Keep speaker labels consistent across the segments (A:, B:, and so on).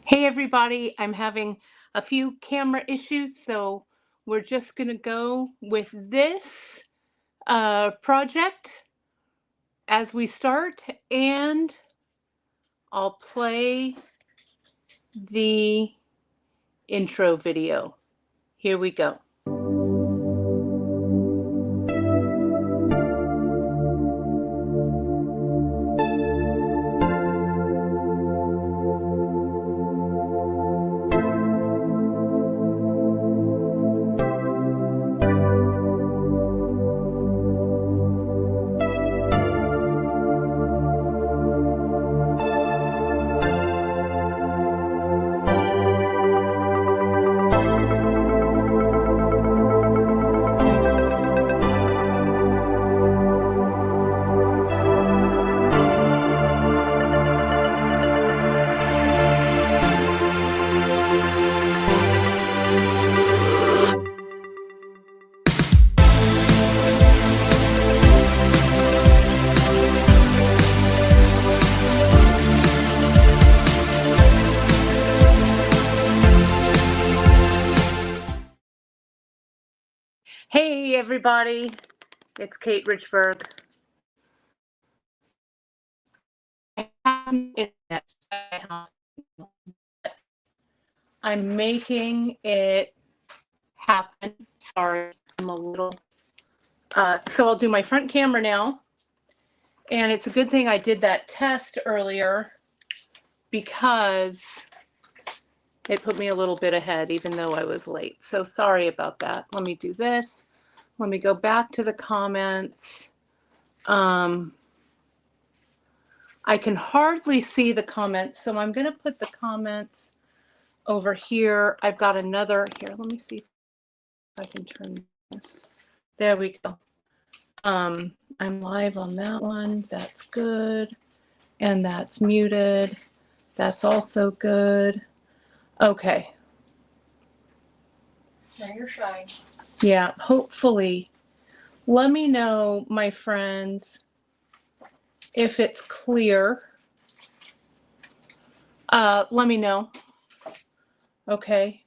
A: Hey everybody, I'm having a few camera issues, so we're just going to go with this project as we start, and I'll play the intro video. Here we go. Hey everybody, it's Kate Richburg. I have internet at my house. I'm making it happen. Sorry, I'm a little. So I'll do my front camera now. And it's a good thing I did that test earlier because it put me a little bit ahead, even though I was late. So sorry about that. Let me do this. Let me go back to the comments. I can hardly see the comments, so I'm going to put the comments over here. I've got another here. Let me see if I can turn this. There we go. I'm live on that one. That's good. And that's muted. That's also good. Okay.
B: Now you're shy.
A: Yeah, hopefully. Let me know, my friends, if it's clear. Let me know. Okay.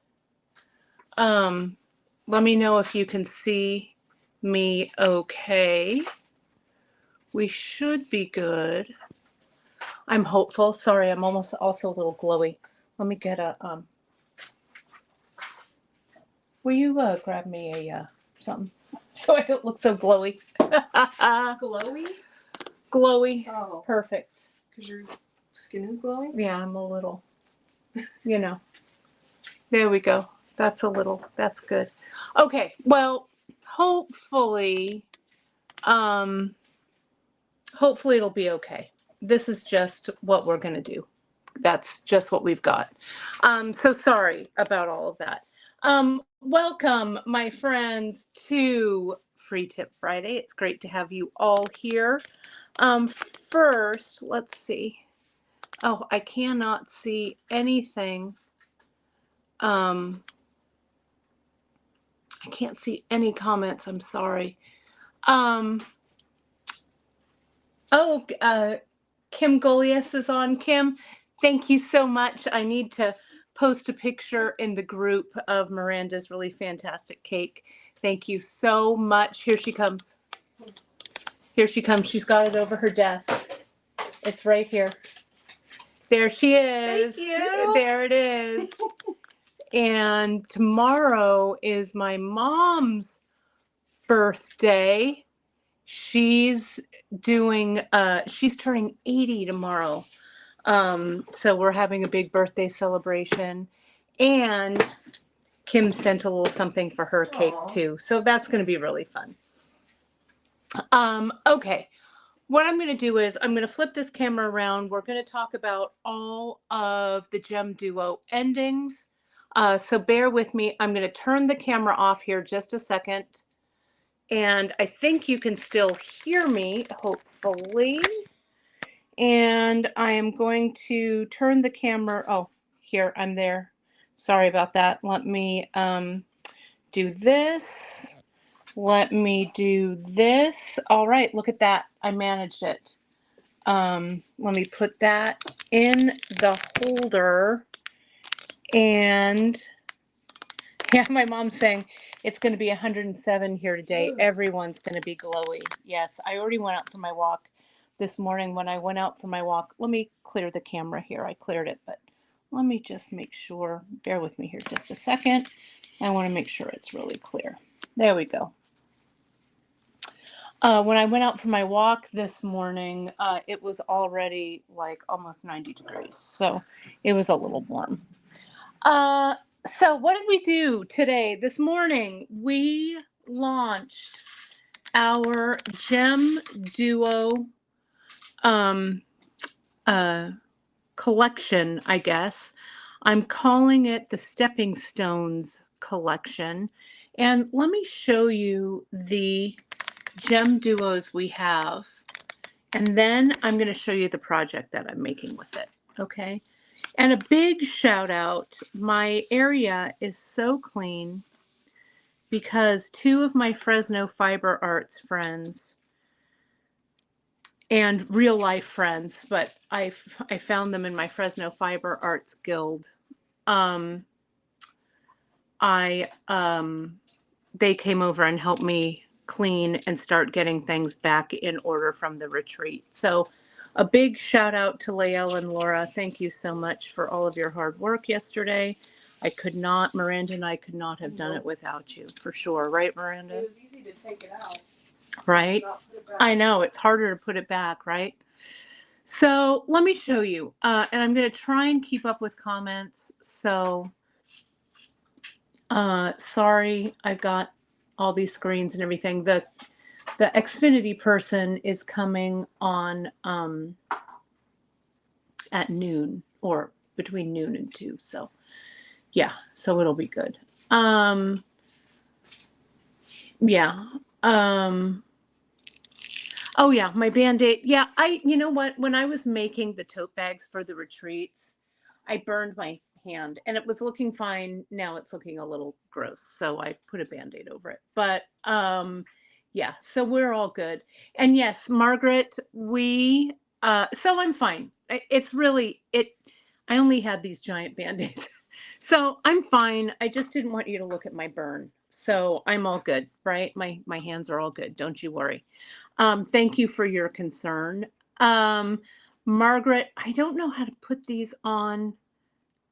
A: Let me know if you can see me okay. We should be good. I'm hopeful. Sorry, I'm almost also a little glowy. Let me get a will you grab me a something so I don't look so glowy?
B: Glowy?
A: Glowy.
B: Oh.
A: Perfect.
B: Because your skin is glowing?
A: Yeah, I'm a little, you know. There we go. That's a little, that's good. Okay, well, hopefully it'll be okay. This is just what we're going to do. That's just what we've got. So sorry about all of that. Welcome, my friends, to Free Tip Friday. It's great to have you all here. First, let's see. Oh, I cannot see anything. I can't see any comments. I'm sorry. Kim Golias is on. Kim, thank you so much. I need to post a picture in the group of Miranda's really fantastic cake. Thank you so much. Here she comes. Here she comes. She's got it over her desk. It's right here. There she is.
B: Thank you.
A: There it is. And tomorrow is my mom's birthday. She's turning 80 tomorrow. So we're having a big birthday celebration, and Kim sent a little something for her cake too. So that's going to be really fun. Okay. What I'm going to do is I'm going to flip this camera around. We're going to talk about all of the GemDuo endings. So bear with me. I'm going to turn the camera off here just a second. And I think you can still hear me, hopefully. And I am going to turn the camera. Oh, here, I'm there. Sorry about that. Let me do this. Let me do this. All right, look at that. I managed it. Let me put that in the holder. And yeah, my mom's saying it's going to be 107 here today.
B: Ooh.
A: Everyone's going to be glowy. Yes, I already went out for my walk this morning. When I went out for my walk, let me clear the camera here. I cleared it, but let me just make sure. Bear with me here just a second. I want to make sure it's really clear. There we go. When I went out for my walk this morning, it was already like almost 90 degrees. So it was a little warm. So what did we do today? This morning, we launched our GemDuo collection, I guess. I'm calling it the Stepping Stones Collection. And let me show you the GemDuos we have. And then I'm going to show you the project that I'm making with it. Okay. And a big shout out. My area is so clean because two of my Fresno Fiber Arts friends and real life friends, but I found them in my Fresno Fiber Arts Guild. They came over and helped me clean and start getting things back in order from the retreat. So a big shout out to Lael and Laura. Thank you so much for all of your hard work yesterday. Miranda and I could not have done it without you, for sure. Right, Miranda?
B: It was easy to take it out.
A: Right? I know, it's harder to put it back, right? So let me show you. And I'm going to try and keep up with comments. So sorry, I've got all these screens and everything. The Xfinity person is coming on at noon, or between noon and 2. So yeah, so it'll be good. Yeah. Oh yeah, my Band-Aid. Yeah, you know what? When I was making the tote bags for the retreats, I burned my hand and it was looking fine. Now it's looking a little gross. So I put a Band-Aid over it. But yeah, so we're all good. And yes, Margaret, so I'm fine. It's really I only had these giant Band-Aids. So I'm fine. I just didn't want you to look at my burn. So I'm all good, right? My hands are all good. Don't you worry. Thank you for your concern. Margaret, I don't know how to put these on.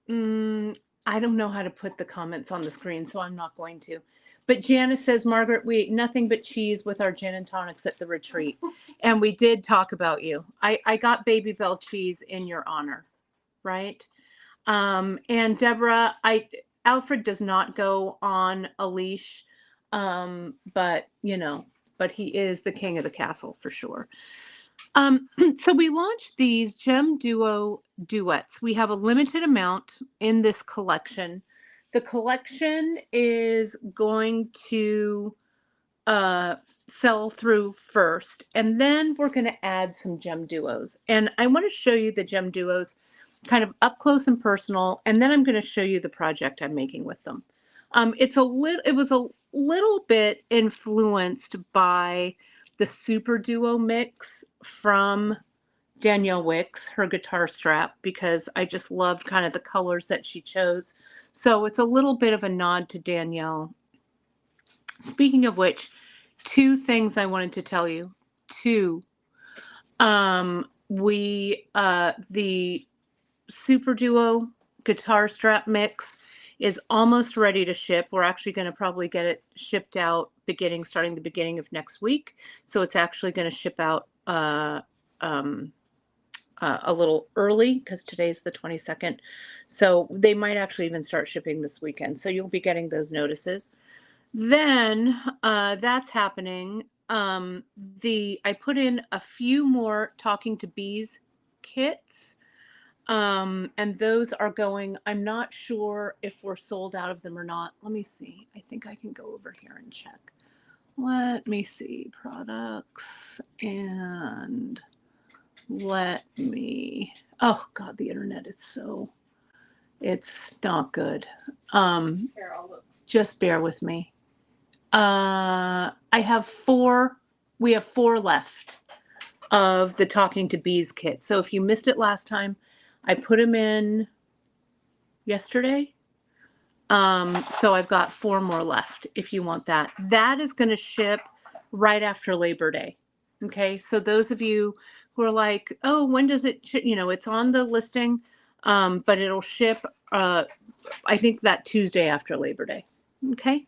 A: I don't know how to put the comments on the screen, so I'm not going to. But Janice says, Margaret, we ate nothing but cheese with our gin and tonics at the retreat. And we did talk about you. I got Baby Bell cheese in your honor, right? And Deborah, Alfred does not go on a leash, but he is the king of the castle for sure. So we launched these GemDuo duets. We have a limited amount in this collection. The collection is going to sell through first, and then we're going to add some GemDuos. And I want to show you the GemDuos kind of up close and personal, and then I'm going to show you the project I'm making with them. It was a little bit influenced by the Super Duo mix from Danielle Wicks, her guitar strap, because I just loved kind of the colors that she chose. So it's a little bit of a nod to Danielle. Speaking of which, two things I wanted to tell you. The Super Duo guitar strap mix is almost ready to ship. We're actually going to probably get it shipped out starting the beginning of next week. So it's actually going to ship out a little early because today's the 22nd. So they might actually even start shipping this weekend. So you'll be getting those notices. Then that's happening. I put in a few more Talking to Bees kits. And those are going, I'm not sure if we're sold out of them or not. Let me see. I think I can go over here and check. Let me see. Products and oh God, the internet is it's not good.
B: Here, I'll look.
A: Just bear with me. We have 4 left of the Talking to Bees kit. So if you missed it last time, I put them in yesterday. So I've got 4 more left if you want that. That is going to ship right after Labor Day. Okay, so those of you who are like, oh, when does it, it's on the listing, but it'll ship, I think that Tuesday after Labor Day. Okay.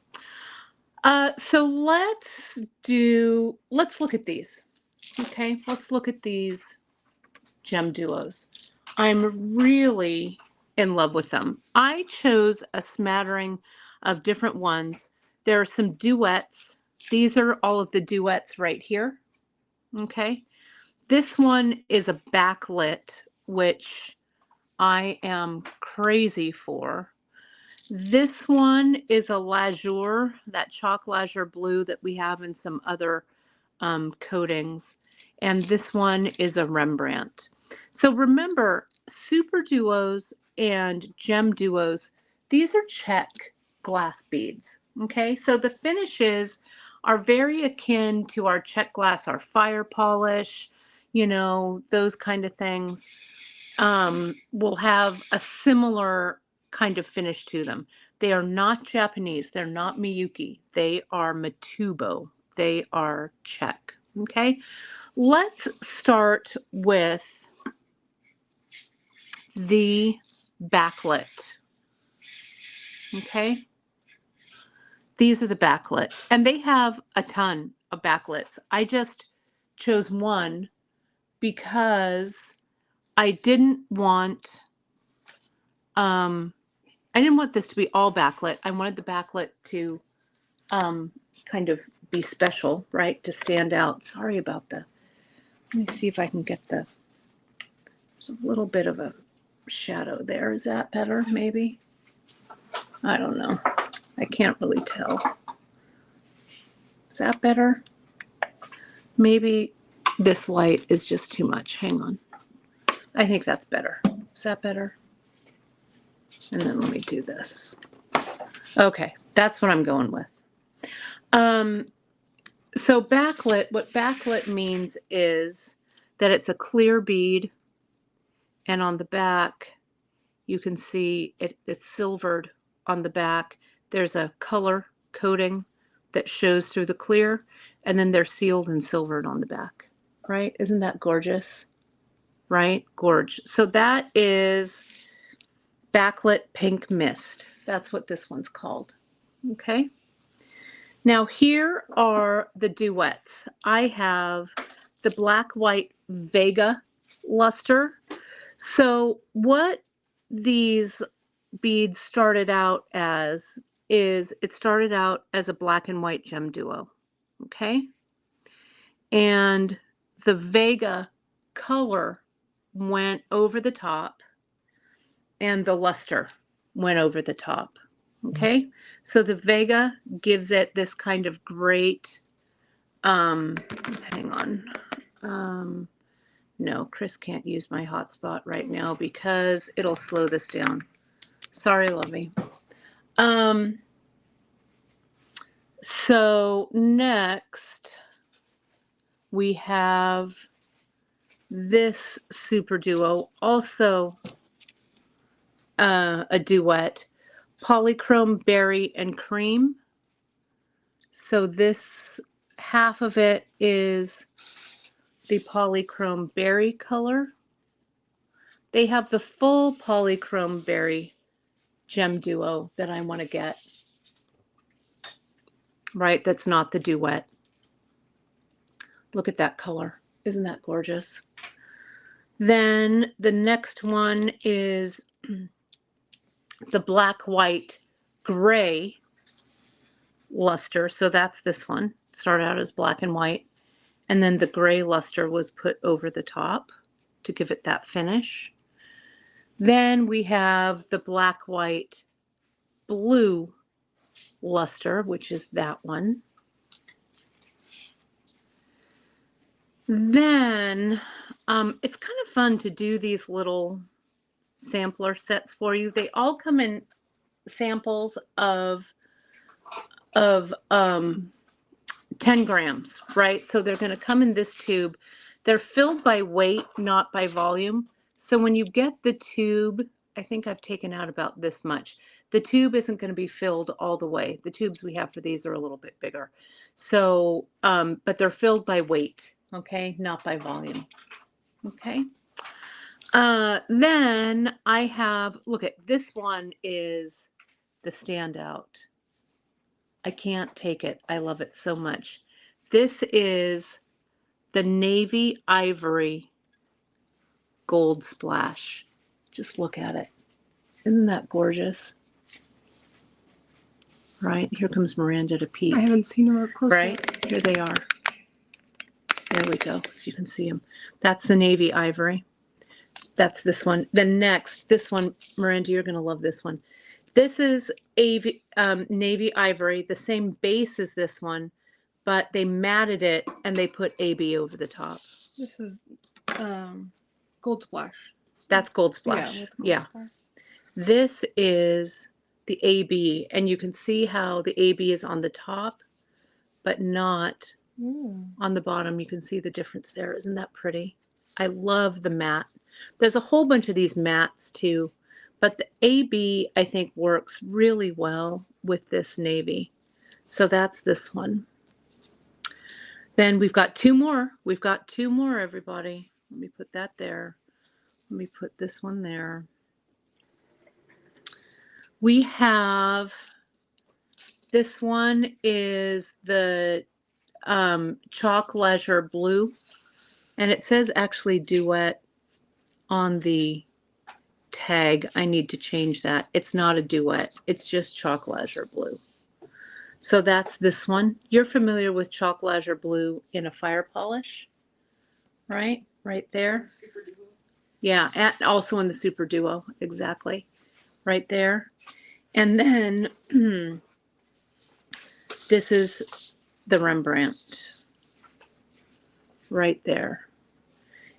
A: So let's look at these. Okay, let's look at these GemDuos. I'm really in love with them. I chose a smattering of different ones. There are some duets. These are all of the duets right here. Okay. This one is a backlit, which I am crazy for. This one is a Lazure, that chalk Lazure blue that we have in some other coatings. And this one is a Rembrandt. So remember, Super Duos and GemDuos, these are check glass beads. Okay, so the finishes are very akin to our check glass, our fire polish, those kind of things. Will have a similar kind of finish to them. They are not Japanese. They're not Miyuki. They are Matubo. They are Czech. Okay, let's start with the backlit. Okay, these are the backlit, and they have a ton of backlits. I just chose one because I didn't want this to be all backlit. I wanted the backlit to kind of be special, right? To stand out. Sorry about the, let me see if I can get there's a little bit of a shadow there. Is that better, maybe? I don't know. I can't really tell. Is that better? Maybe this light is just too much. Hang on. I think that's better. Is that better? And then let me do this. Okay, that's what I'm going with. So backlit, what backlit means is that it's a clear bead, and on the back you can see it's silvered on the back. There's a color coating that shows through the clear, and then they're sealed and silvered on the back, right? Isn't that gorgeous? Right? Gorge. So that is backlit pink mist. That's what this one's called. Okay. Now here are the duets. I have the black white Vega luster. So what these beads started out as is it started out as a black and white GemDuo. Okay. And the Vega color went over the top and the luster went over the top. Okay, so the Vega gives it this kind of great, hang on, no, Chris can't use my hotspot right now because it'll slow this down. Sorry, lovey. So next we have this Super Duo, also a duet, Polychrome Berry and Cream. So this half of it is the Polychrome Berry color. They have the full Polychrome Berry GemDuo that I want to get. Right, that's not the duet. Look at that color. Isn't that gorgeous? Then the next one is the black, white, gray luster. So that's this one. It started out as black and white. And then the gray luster was put over the top to give it that finish. Then we have the black, white, blue luster, which is that one. Then it's kind of fun to do these little sampler sets for you. They all come in samples of 10 grams, right? So they're going to come in this tube. They're filled by weight, not by volume. So when you get the tube I think I've taken out about this much. The tube isn't going to be filled all the way. The tubes we have for these are a little bit bigger. So, but they're filled by weight, okay, not by volume, okay. Then I have, look at this one is the standout. I can't take it. I love it so much. This is the Navy Ivory Gold Splash. Just look at it. Isn't that gorgeous? Right? Here comes Miranda to peek.
B: I haven't seen them up close.
A: Right? Here they are. There we go. So you can see them. That's the Navy Ivory. That's this one. Then next, this one, Miranda, you're going to love this one. This is Navy Ivory, the same base as this one, but they matted it and they put AB over the top.
B: This is Gold Splash.
A: That's Gold Splash. Yeah.
B: Splash.
A: This is the AB, and you can see how the AB is on the top, but not on the bottom. You can see the difference there. Isn't that pretty? I love the matte. There's a whole bunch of these mattes too, but the AB I think works really well with this navy. So that's this one. Then we've got two more. We've got two more, everybody. Let me put that there. Let me put this one there. We have, this one is the Chalk Leisure Blue, and it says actually Duet on the tag. I need to change that. It's not a Duet. It's just Chalk Leisure Blue. So that's this one. You're familiar with Chalk Leisure Blue in a fire polish, right? Right there. Yeah, and also in the Super Duo, exactly. Right there. And then this is the Rembrandt right there.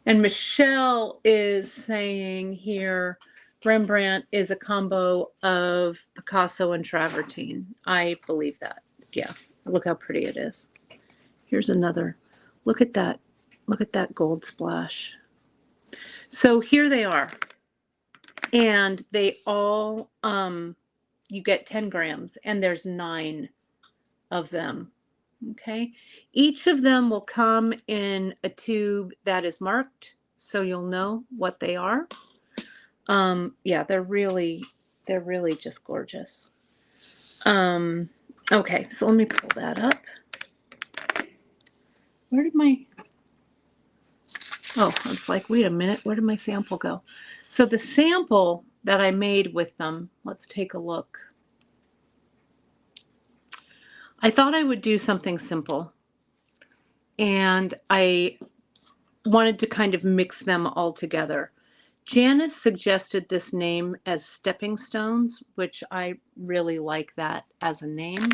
A: And Michelle is saying here, Rembrandt is a combo of Picasso and travertine. I believe that. Yeah, look how pretty it is. Here's another. Look at that. Look at that gold splash. So here they are. And they all, you get 10 grams, and there's 9 of them. Okay. Each of them will come in a tube that is marked, so you'll know what they are. Yeah, they're really just gorgeous. Okay, so let me pull that up. Where did my, oh, I was like, wait a minute, where did my sample go? So the sample that I made with them, let's take a look. I thought I would do something simple, and I wanted to kind of mix them all together. Janice suggested this name as Stepping Stones, which I really like that as a name.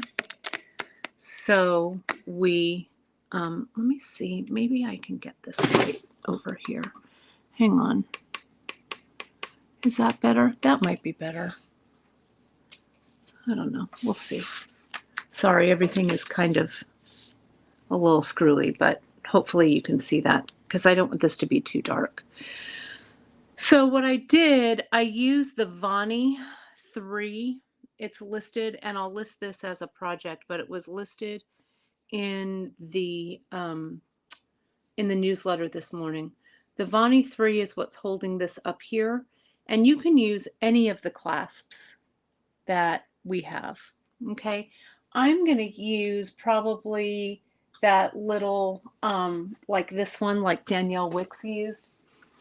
A: So we, let me see, maybe I can get this right over here. Hang on. Is that better? That might be better. I don't know. We'll see. Sorry, everything is kind of a little screwy, but hopefully you can see that because I don't want this to be too dark. So what I did, I used the Vani 3. It's listed, and I'll list this as a project, but it was listed in the newsletter this morning. The Vani 3 is what's holding this up here, and you can use any of the clasps that we have. Okay, I'm going to use probably that little, like this one, like Danielle Wicks used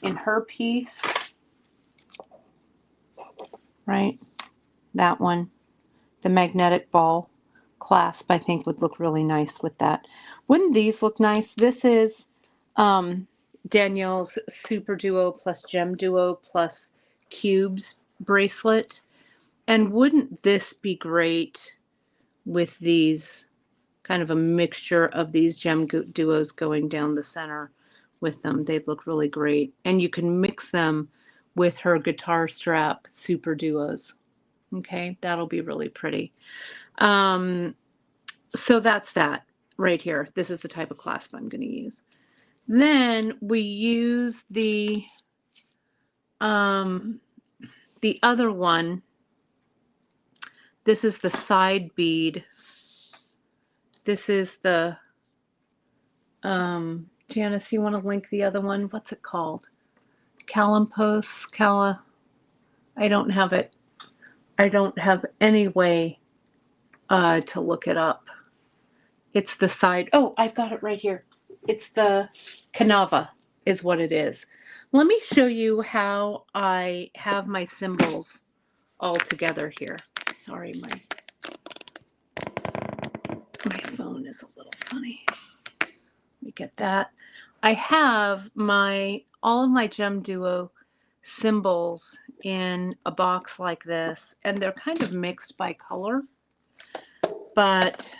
A: in her piece, right? That one, the magnetic ball clasp, I think would look really nice with that. Wouldn't these look nice? This is Danielle's Super Duo plus GemDuo plus Cubes bracelet. And wouldn't this be great with these, kind of a mixture of these GemDuos going down the center with them? They'd look really great. And you can mix them with her guitar strap Super Duos. Okay, that'll be really pretty. So that's that right here. This is the type of clasp I'm going to use. Then we use the the other one, this is the side bead. This is the, Janice, you want to link the other one? What's it called? Calimpos, I don't have it. I don't have any way to look it up. It's the side, oh, I've got it right here. It's the Canava is what it is. Let me show you how I have my cymbals all together here. Sorry, my phone is a little funny. Let me get that. I have all of my GemDuo cymbals in a box like this, and they're kind of mixed by color, but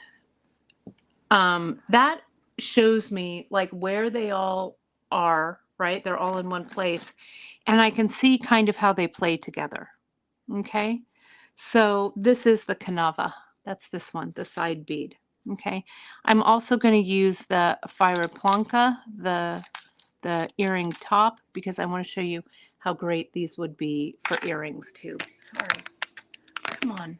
A: that shows me like where they all are, right? They're all in one place, and I can see kind of how they play together. Okay, so this is the Canava. That's this one, the side bead. Okay, I'm also going to use the Fire Planca, the earring top, because I want to show you how great these would be for earrings too. Sorry, come on.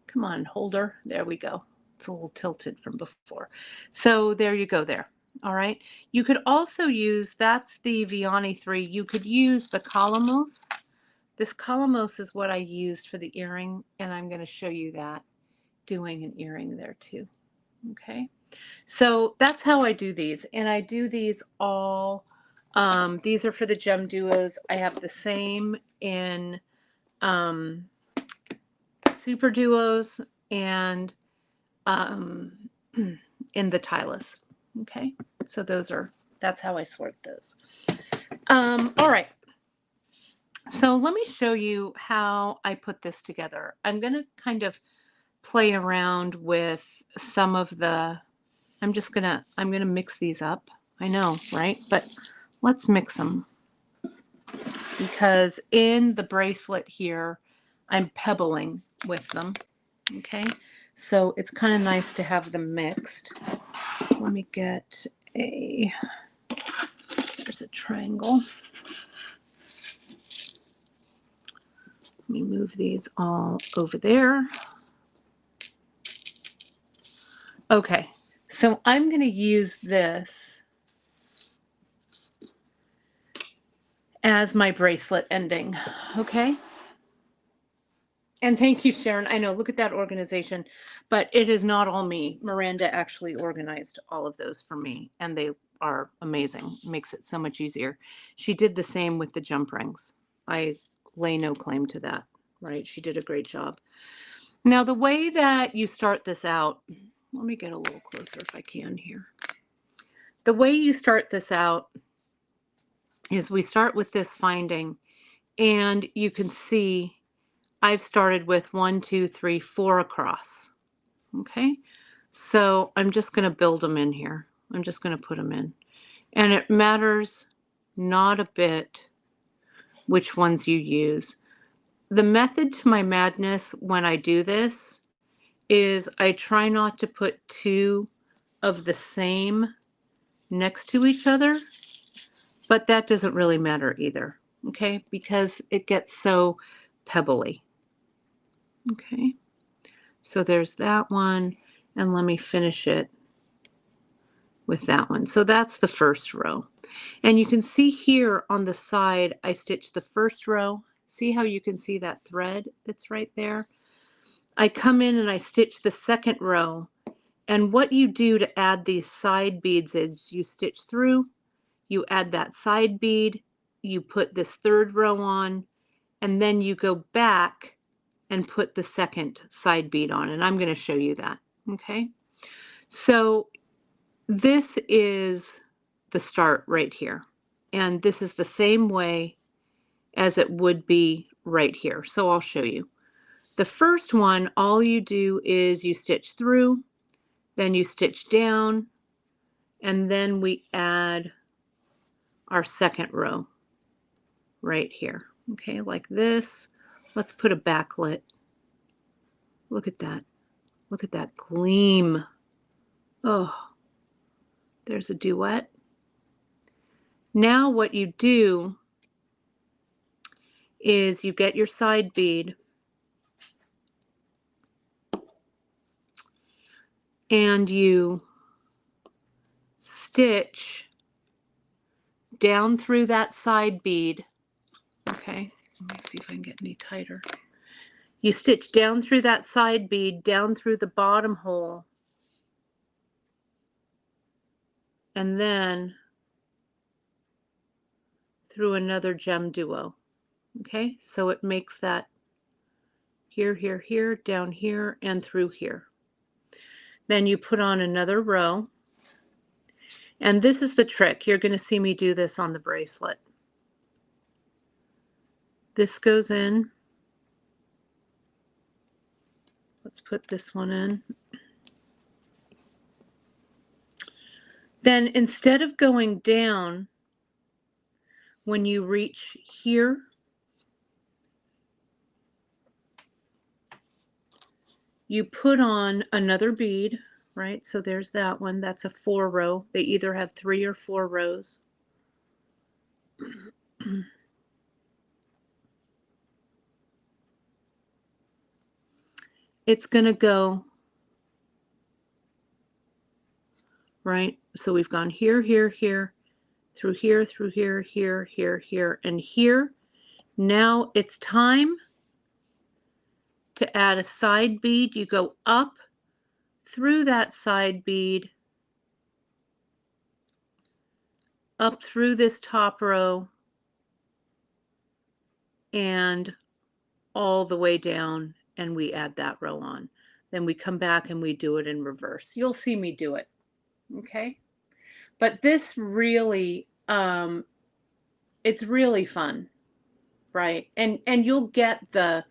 A: Come on, holder. There we go. It's a little tilted from before. So there you go there. All right. You could also use, that's the Vianney 3. You could use the Calamos. This Calamos is what I used for the earring, and I'm going to show you that doing an earring there too. Okay. So that's how I do these. And I do these all, these are for the GemDuos. I have the same in Super Duos and in the Tylus. Okay, so that's how I sort those. All right, so let me show you how I put this together. I'm going to kind of play around with some of the, I'm going to mix these up. I know, right? But let's mix them, because in the bracelet here, I'm pebbling with them. Okay, so it's kind of nice to have them mixed. Let me get there's a triangle. Let me move these all over there. Okay, so I'm going to use this as my bracelet ending. Okay. And thank you, Sharon. I know, look at that organization, but it is not all me. Miranda actually organized all of those for me, and they are amazing. It makes it so much easier. She did the same with the jump rings. I lay no claim to that, right? She did a great job. Now, the way that you start this out, let me get a little closer if I can here. The way you start this out is we start with this finding, and you can see I've started with 1, 2, 3, 4 across. Okay, so I'm just going to build them in here. I'm just going to put them in. And it matters not a bit which ones you use. The method to my madness when I do this is I try not to put two of the same next to each other, but that doesn't really matter either, okay, because it gets so pebbly. Okay, so there's that one, and let me finish it with that one. So that's the first row. And you can see here on the side, I stitched the first row. See how you can see that thread that's right there? I come in and I stitch the second row. And what you do to add these side beads is you stitch through, you add that side bead, you put this third row on, and then you go back and put the second side bead on. And I'm going to show you that. Okay. So this is the start right here. And this is the same way as it would be right here. So I'll show you. The first one, all you do is you stitch through, then you stitch down, and then we add our second row right here. Okay, like this. Let's put a backlit. Look at that. Look at that gleam. Oh, there's a duet. Now what you do is you get your side bead and you stitch down through that side bead. Okay, let me see if I can get any tighter. You stitch down through that side bead, down through the bottom hole, and then through another GemDuo. Okay, so it makes that here, here, here, down here, and through here. Then you put on another row, and this is the trick. You're going to see me do this on the bracelet. This goes in. Let's put this one in. Then instead of going down, when you reach here, you put on another bead, right? So there's that one. That's a 4 row. They either have 3 or 4 rows. It's going to go, right? So we've gone here, here, here, through here, here, here, here, and here. Now it's time to add a side bead. You go up through that side bead, up through this top row, and all the way down, and we add that row on. Then we come back and we do it in reverse. You'll see me do it, okay? But this really, it's really fun, right? And you'll get the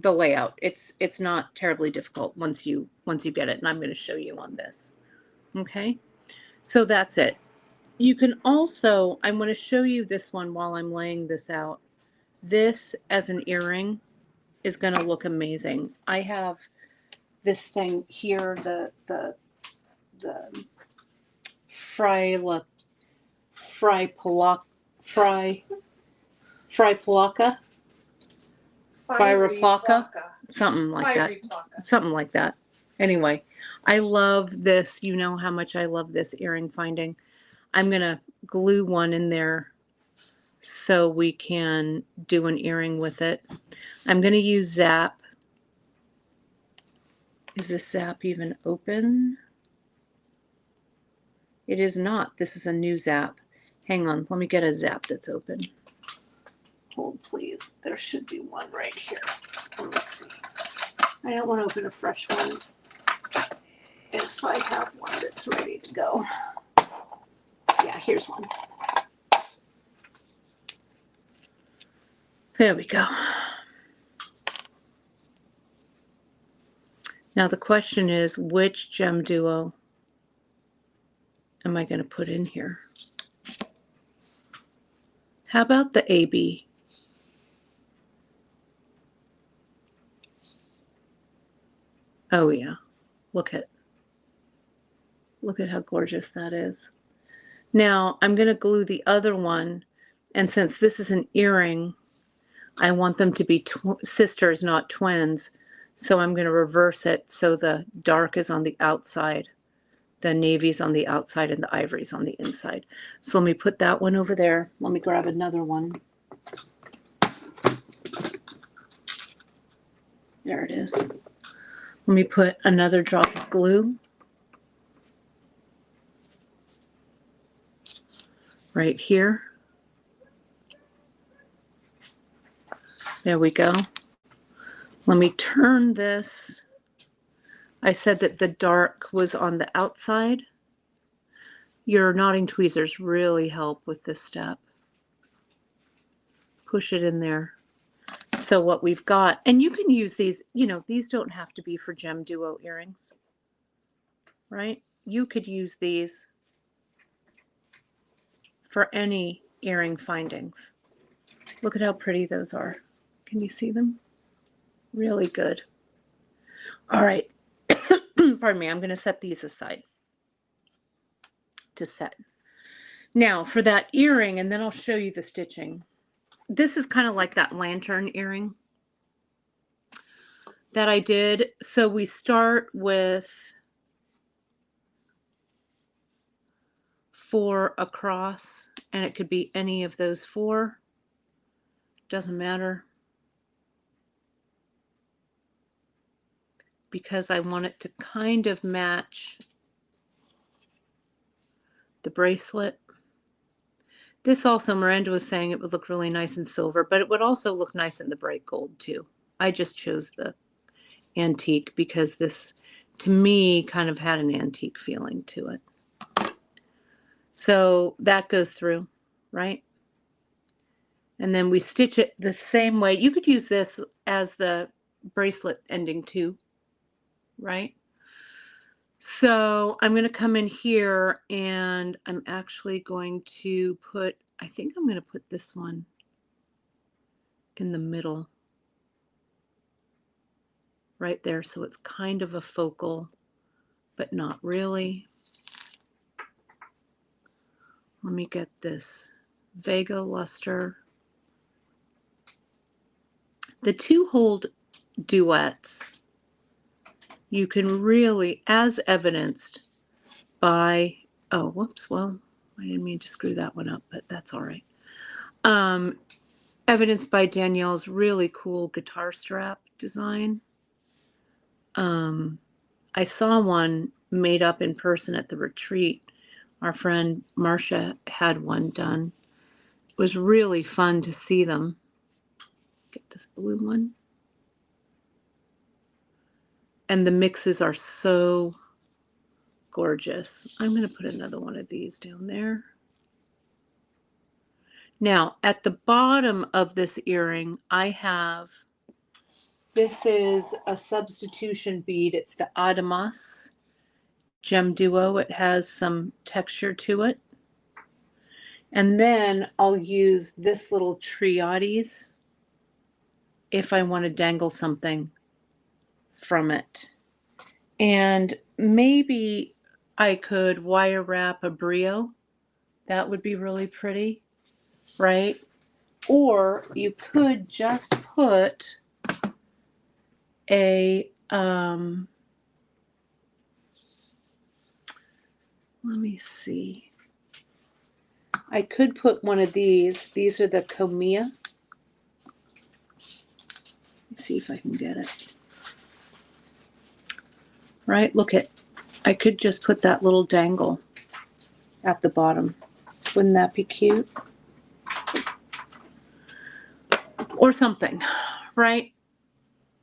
A: layout. It's not terribly difficult once you get it, and I'm going to show you on this. Okay, so that's it. You can also, I'm going to show you this one while I'm laying this out. This as an earring is going to look amazing. I have this thing here, the Fryreplaka, something like that. Something like that. Anyway, I love this. You know how much I love this earring finding. I'm going to glue one in there so we can do an earring with it. I'm going to use Zap. Is this Zap even open? It is not. This is a new Zap. Hang on. Let me get a Zap that's open. Hold, please. There should be one right here. Let me see. I don't want to open a fresh one if I have one that's ready to go. Yeah, here's one. There we go. Now the question is, which GemDuo am I going to put in here? How about the AB? Oh yeah, look at how gorgeous that is. Now I'm going to glue the other one, and since this is an earring, I want them to be sisters, not twins. So I'm going to reverse it so the dark is on the outside, the navy's on the outside, and the ivory's on the inside. So let me put that one over there. Let me grab another one. There it is. Let me put another drop of glue right here. There we go. Let me turn this. I said that the dark was on the outside. Your knotting tweezers really help with this step. Push it in there. So what we've got, and you can use these, you know, these don't have to be for GemDuo earrings, right? You could use these for any earring findings. Look at how pretty those are. Can you see them? Really good. All right. Pardon me. I'm going to set these aside to set. Now for that earring, and then I'll show you the stitching. This is kind of like that lantern earring that I did. So we start with 4 across, and it could be any of those 4. Doesn't matter, because I want it to kind of match the bracelet. This also, Miranda was saying it would look really nice in silver, but it would also look nice in the bright gold too. I just chose the antique because this, to me, kind of had an antique feeling to it. So that goes through, right? And then we stitch it the same way. You could use this as the bracelet ending too, right? So I'm going to come in here and I'm actually going to put, I think I'm going to put this one in the middle right there. So it's kind of a focal, but not really. Let me get this Vega luster. The 2-hold duets, you can really, as evidenced by, oh, whoops, well, I didn't mean to screw that one up, but that's all right. Evidenced by Danielle's really cool guitar strap design. I saw one made up in person at the retreat. Our friend Marcia had one done. It was really fun to see them. Get this blue one. And the mixes are so gorgeous. I'm going to put another one of these down there. Now, at the bottom of this earring, I have, this is a substitution bead. It's the Adamas GemDuo. It has some texture to it. And then I'll use this little Triades if I want to dangle something from it. And maybe I could wire wrap a brio. That would be really pretty, right? Or you could just put a, let me see. I could put one of these. These are the Comia. Let's see if I can get it. Right, look at, I could just put that little dangle at the bottom. Wouldn't that be cute? Or something, right?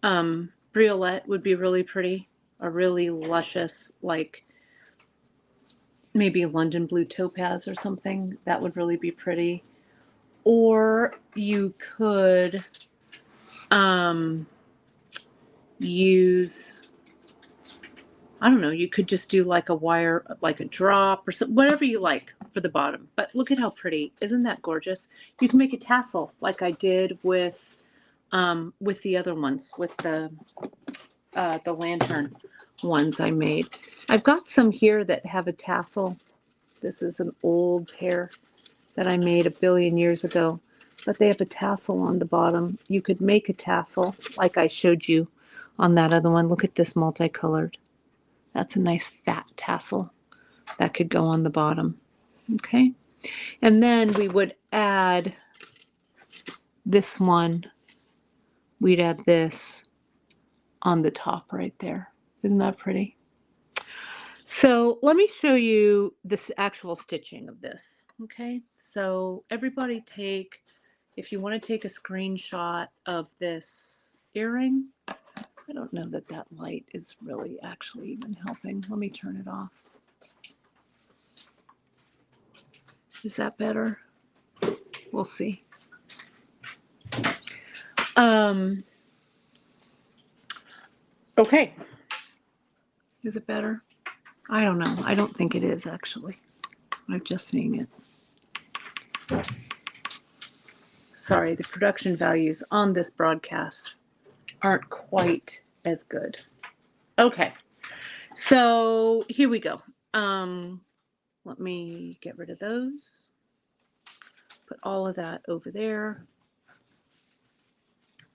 A: Briolette would be really pretty. A really luscious, like maybe a London blue topaz or something. That would really be pretty. Or you could use, I don't know, you could just do like a wire, like a drop or something, whatever you like for the bottom. But look at how pretty. Isn't that gorgeous? You can make a tassel like I did with the other ones, with the lantern ones I made. I've got some here that have a tassel. This is an old pair that I made a billion years ago, but they have a tassel on the bottom. You could make a tassel like I showed you on that other one. Look at this multicolored. That's a nice fat tassel that could go on the bottom. Okay. And then we would add this one. We'd add this on the top right there. Isn't that pretty? So let me show you this actual stitching of this. Okay. So everybody take, if you want to take a screenshot of this earring, I don't know that that light is really actually even helping. Let me turn it off. Is that better? We'll see. Okay. Is it better? I don't know. I don't think it is actually. I'm just seeing it. Sorry, the production values on this broadcast aren't quite as good. Okay. So here we go. let me get rid of those. Put all of that over there.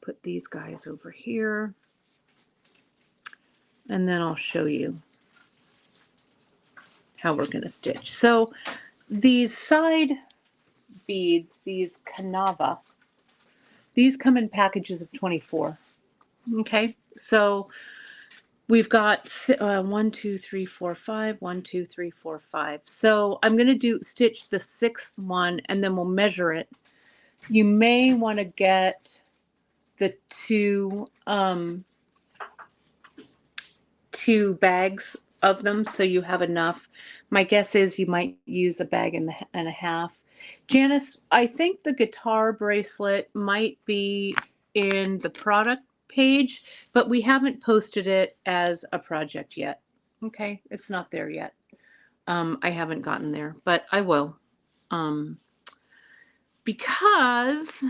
A: Put these guys over here. And then I'll show you how we're going to stitch. So these side beads, these canava, these come in packages of 24. Okay, so we've got 1, 2, 3, 4, 5, 1, 2, 3, 4, 5. So I'm going to stitch the 6th one and then we'll measure it. You may want to get the two bags of them so you have enough. My guess is you might use a bag and a half. Janice, I think the guitar bracelet might be in the product page, but we haven't posted it as a project yet. Okay, it's not there yet. I haven't gotten there, but I will. Because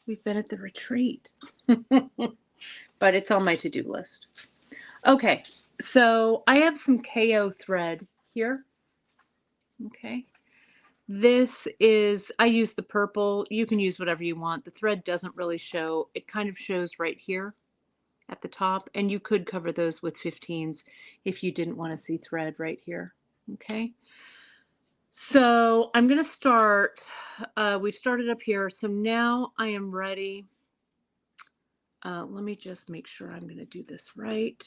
A: we've been at the retreat. But it's on my to-do list. Okay, so I have some KO thread here. Okay. This is, I use the purple. You can use whatever you want. The thread doesn't really show. It kind of shows right here at the top. And you could cover those with 15s if you didn't want to see thread right here. Okay. So I'm going to start. We've started up here. So now I am ready. Let me just make sure I'm going to do this right.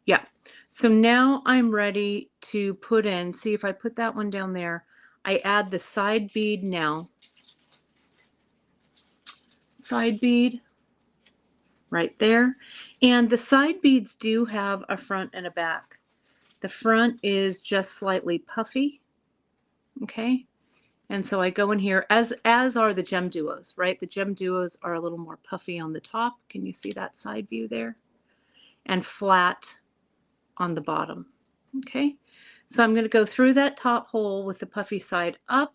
A: Yeah, so now I'm ready to put in, see if I put that one down there, I add the side bead now. Side bead right there. And the side beads do have a front and a back. The front is just slightly puffy. Okay. And so I go in here, as are the GemDuos, right? The GemDuos are a little more puffy on the top. Can you see that side view there? And flat on the bottom. Okay, so I'm going to go through that top hole with the puffy side up,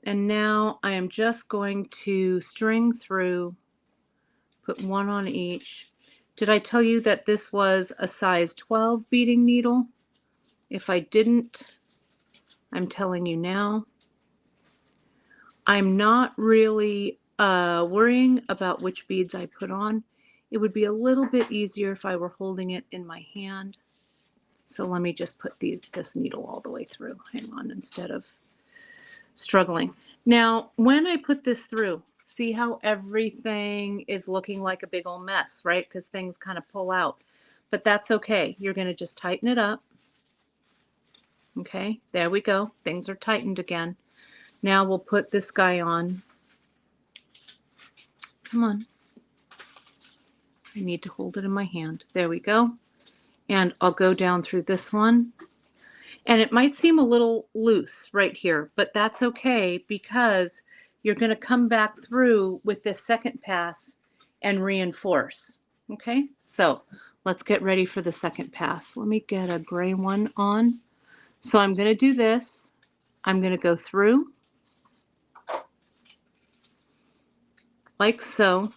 A: and now I am just going to string through, put one on each. Did I tell you that this was a size 12 beading needle? If I didn't, I'm telling you now. I'm not really worrying about which beads I put on. It would be a little bit easier if I were holding it in my hand. So let me just put this needle all the way through. Hang on, instead of struggling. Now, when I put this through, see how everything is looking like a big old mess, right? Because things kind of pull out. But that's okay. You're going to just tighten it up. Okay, there we go. Things are tightened again. Now we'll put this guy on. Come on. I need to hold it in my hand. There we go. And I'll go down through this one. And it might seem a little loose right here, but that's okay because you're going to come back through with this second pass and reinforce. Okay, so let's get ready for the second pass. Let me get a gray one on. So I'm going to do this. I'm going to go through like so.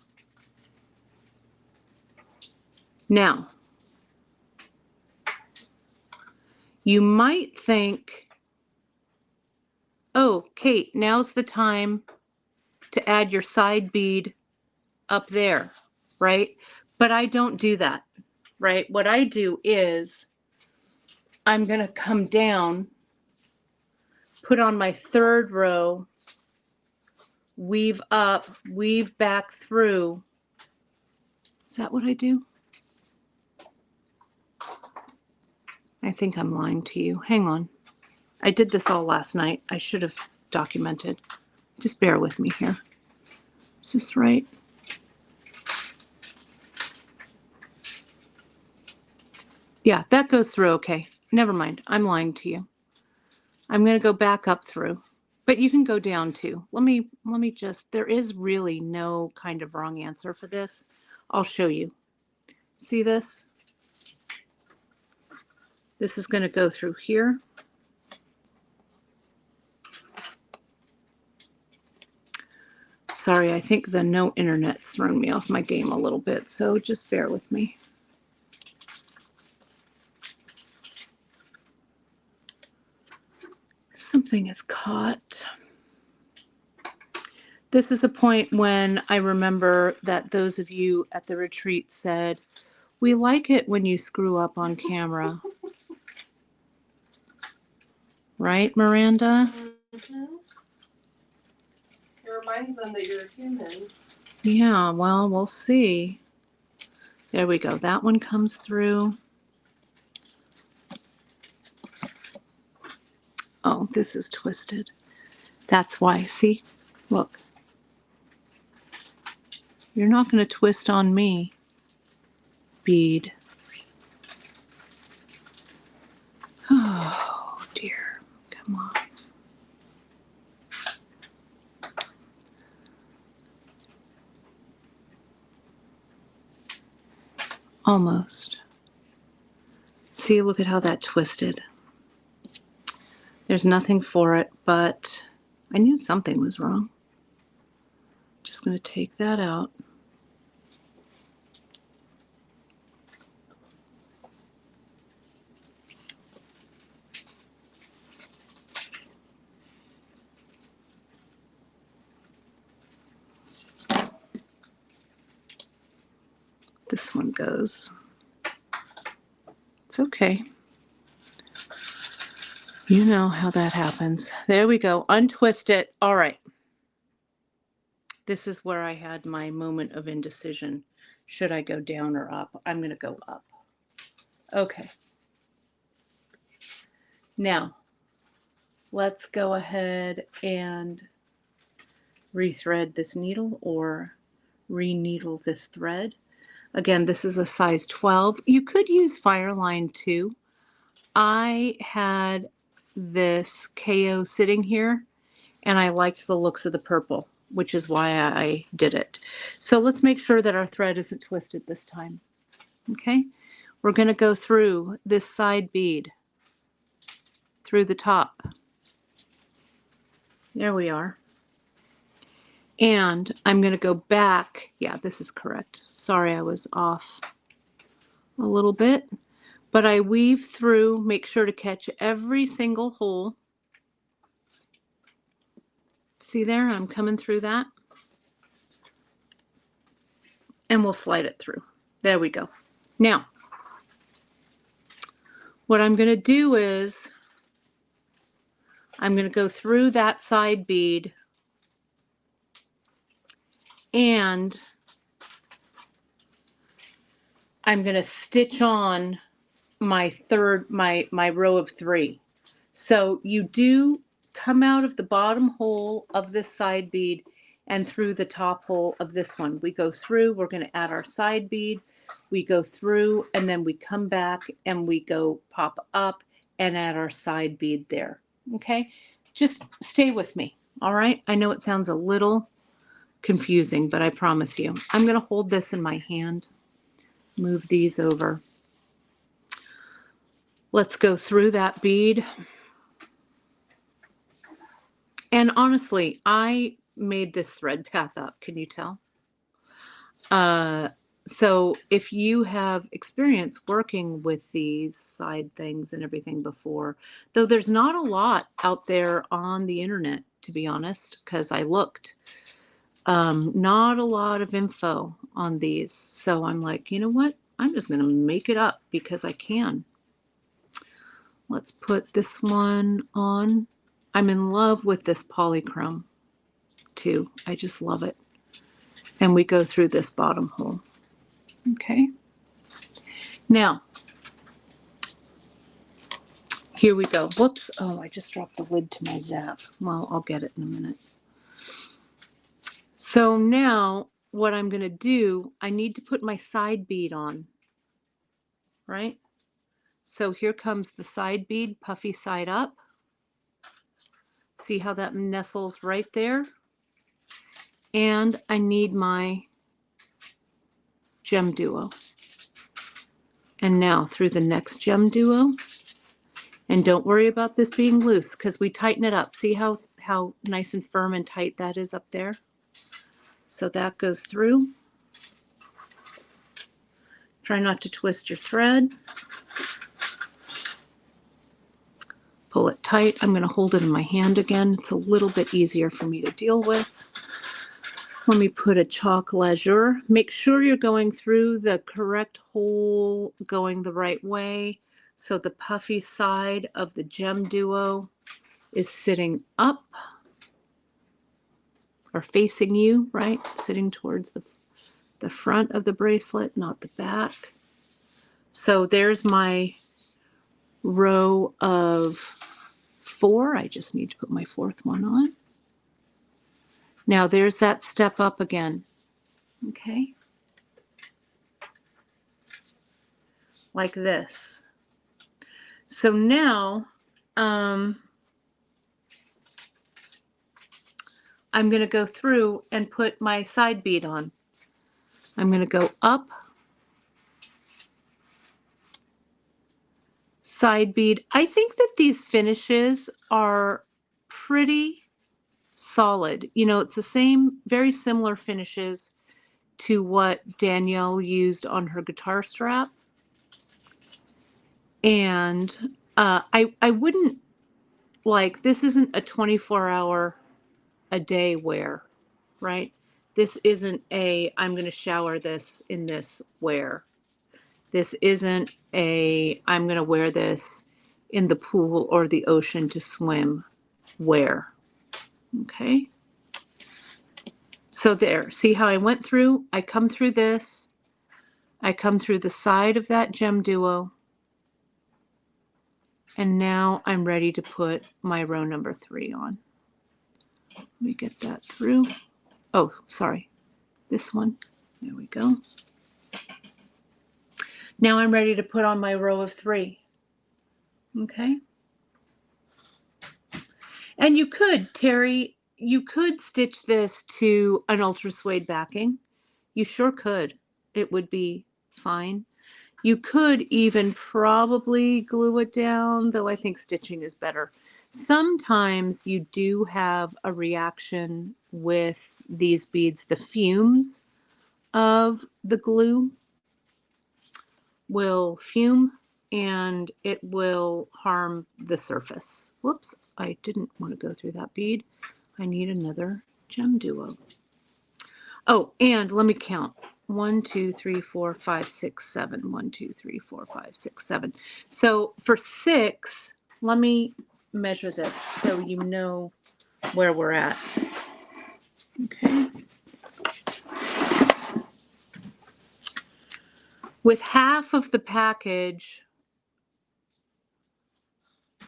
A: Now, you might think, oh, Kate, now's the time to add your side bead up there, right? But I don't do that, right? What I do is I'm going to come down, put on my third row, weave up, weave back through. Is that what I do? I think I'm lying to you. Hang on. I did this all last night. I should have documented. Just bear with me here. Is this right? Yeah, that goes through okay. Never mind. I'm lying to you. I'm going to go back up through. But you can go down too. Let me just, there is really no kind of wrong answer for this. I'll show you. See this? This is going to go through here. Sorry, I think the no internet's thrown me off my game a little bit, so just bear with me. Something is caught. This is a point when I remember that those of you at the retreat said, we like it when you screw up on camera. Right, Miranda?
C: Mm-hmm. It reminds them that you're a human.
A: Yeah, well, we'll see. There we go. That one comes through. Oh, this is twisted. That's why. See? Look. You're not going to twist on me, bead. Oh, dear. Come on. Almost. See, look at how that twisted. There's nothing for it, but I knew something was wrong. Just going to take that out. This one goes. It's okay. You know how that happens. There we go. Untwist it. All right. This is where I had my moment of indecision. Should I go down or up? I'm going to go up. Okay. Now, let's go ahead and rethread this needle or re-needle this thread. Again, this is a size 12. You could use Fireline too. I had this KO sitting here and I liked the looks of the purple, which is why I did it. So let's make sure that our thread isn't twisted this time. Okay, we're going to go through this side bead through the top. There we are. And I'm going to go back. Yeah, this is correct. Sorry, I was off a little bit. But I weave through, make sure to catch every single hole. See there? I'm coming through that. And we'll slide it through. There we go. Now, what I'm going to do is I'm going to go through that side bead and I'm going to stitch on my my row of 3. So you do come out of the bottom hole of this side bead and through the top hole of this one. We go through, we're going to add our side bead, we go through, and then we come back and we go pop up and add our side bead there. Okay, just stay with me. All right, I know it sounds a little confusing, but I promise you. I'm going to hold this in my hand, move these over. Let's go through that bead. And honestly, I made this thread path up. Can you tell? So if you have experience working with these side things and everything before, though there's not a lot out there on the internet, to be honest, because I looked, not a lot of info on these. So I'm like, you know what? I'm just going to make it up because I can. Let's put this one on. I'm in love with this polychrome too. I just love it. And we go through this bottom hole. Okay. Now, here we go. Whoops. Oh, I just dropped the lid to my zap. Well, I'll get it in a minute. So now what I'm going to do, I need to put my side bead on, right? So here comes the side bead, puffy side up. See how that nestles right there? And I need my GemDuo. And now through the next GemDuo. And don't worry about this being loose because we tighten it up. See how nice and firm and tight that is up there? So that goes through. Try not to twist your thread. pull it tight. I'm going to hold it in my hand again. It's a little bit easier for me to deal with. Let me put a chalk ledger. Make sure you're going through the correct hole, going the right way. So the puffy side of the GemDuo is sitting up or facing you, right? Sitting towards the front of the bracelet, not the back. So there's my row of 4. I just need to put my 4th one on. Now there's that step up again. Okay. Like this. So now I'm going to go through and put my side bead on. I'm going to go up, side bead. I think that these finishes are pretty solid. You know, it's the same, very similar finishes to what Danielle used on her guitar strap. And I wouldn't, like, this isn't a 24-hour a day wear, right? This isn't a, I'm going to shower this in this wear. This isn't a, I'm going to wear this in the pool or the ocean to swim wear. Okay. So there, see how I went through? I come through this. I come through the side of that GemDuo. And now I'm ready to put my row number 3 on. Let me get that through. Oh, sorry. This one. There we go. Now I'm ready to put on my row of 3. Okay. And you could, Terry, you could stitch this to an ultra suede backing. You sure could. It would be fine. You could even probably glue it down, though I think stitching is better. Sometimes you do have a reaction with these beads. The fumes of the glue will fume and it will harm the surface. Whoops, I didn't want to go through that bead. I need another GemDuo. Oh, and let me count. 1, 2, 3, 4, 5, 6, 7. 1, 2, 3, 4, 5, 6, 7. So for 6, let me measure this so you know where we're at. Okay. With half of the package,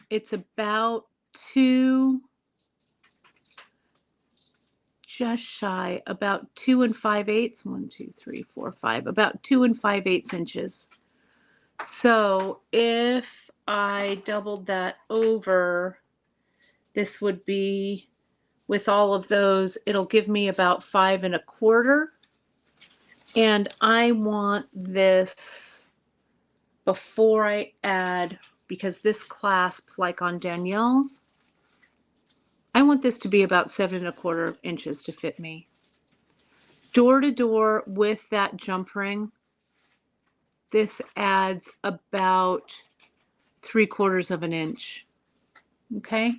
A: it's about 2, just shy, about 2 5/8. 1, 2, 3, 4, 5. About 2 5/8 inches. So if I doubled that over, this would be, with all of those, it'll give me about 5 1/4. And I want this before I add, because this clasp, like on Danielle's, I want this to be about 7 1/4 inches to fit me. Door to door with that jump ring, this adds about 3/4 of an inch. Okay,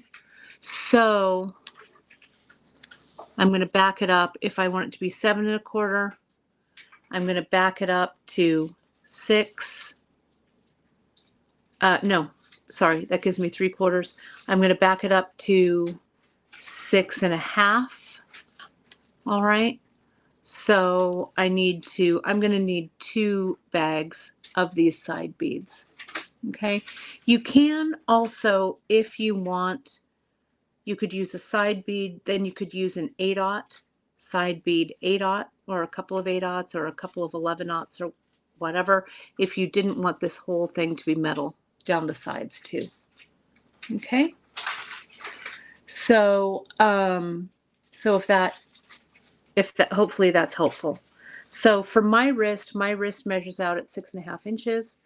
A: so I'm going to back it up. If I want it to be 7 1/4, I'm going to back it up to 6. No, sorry, that gives me 3/4. I'm going to back it up to 6 1/2. All right. So I'm going to need 2 bags of these side beads. Okay. You can also, if you want, you could use a side bead, then you could use an 8/0 side bead 8/0 or a couple of 8/0s or a couple of 11/0 or whatever, if you didn't want this whole thing to be metal down the sides too. Okay. So, if that, hopefully that's helpful. So for my wrist measures out at 6 1/2 inches.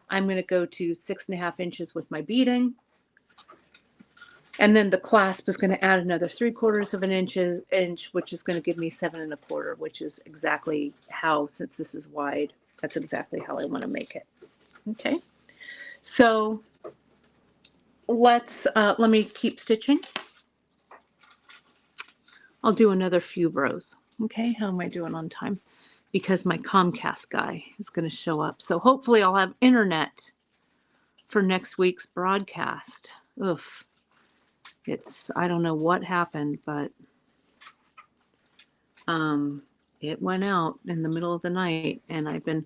A: I'm going to go to 6 1/2 inches with my beading. And then the clasp is going to add another 3/4 of an inch, which is going to give me 7 1/4, which is exactly how, since this is wide, that's exactly how I want to make it. Okay. So let me keep stitching. I'll do another few rows. Okay, how am I doing on time? Because my Comcast guy is going to show up. So hopefully I'll have internet for next week's broadcast. Oof. I don't know what happened, but it went out in the middle of the night, and I've been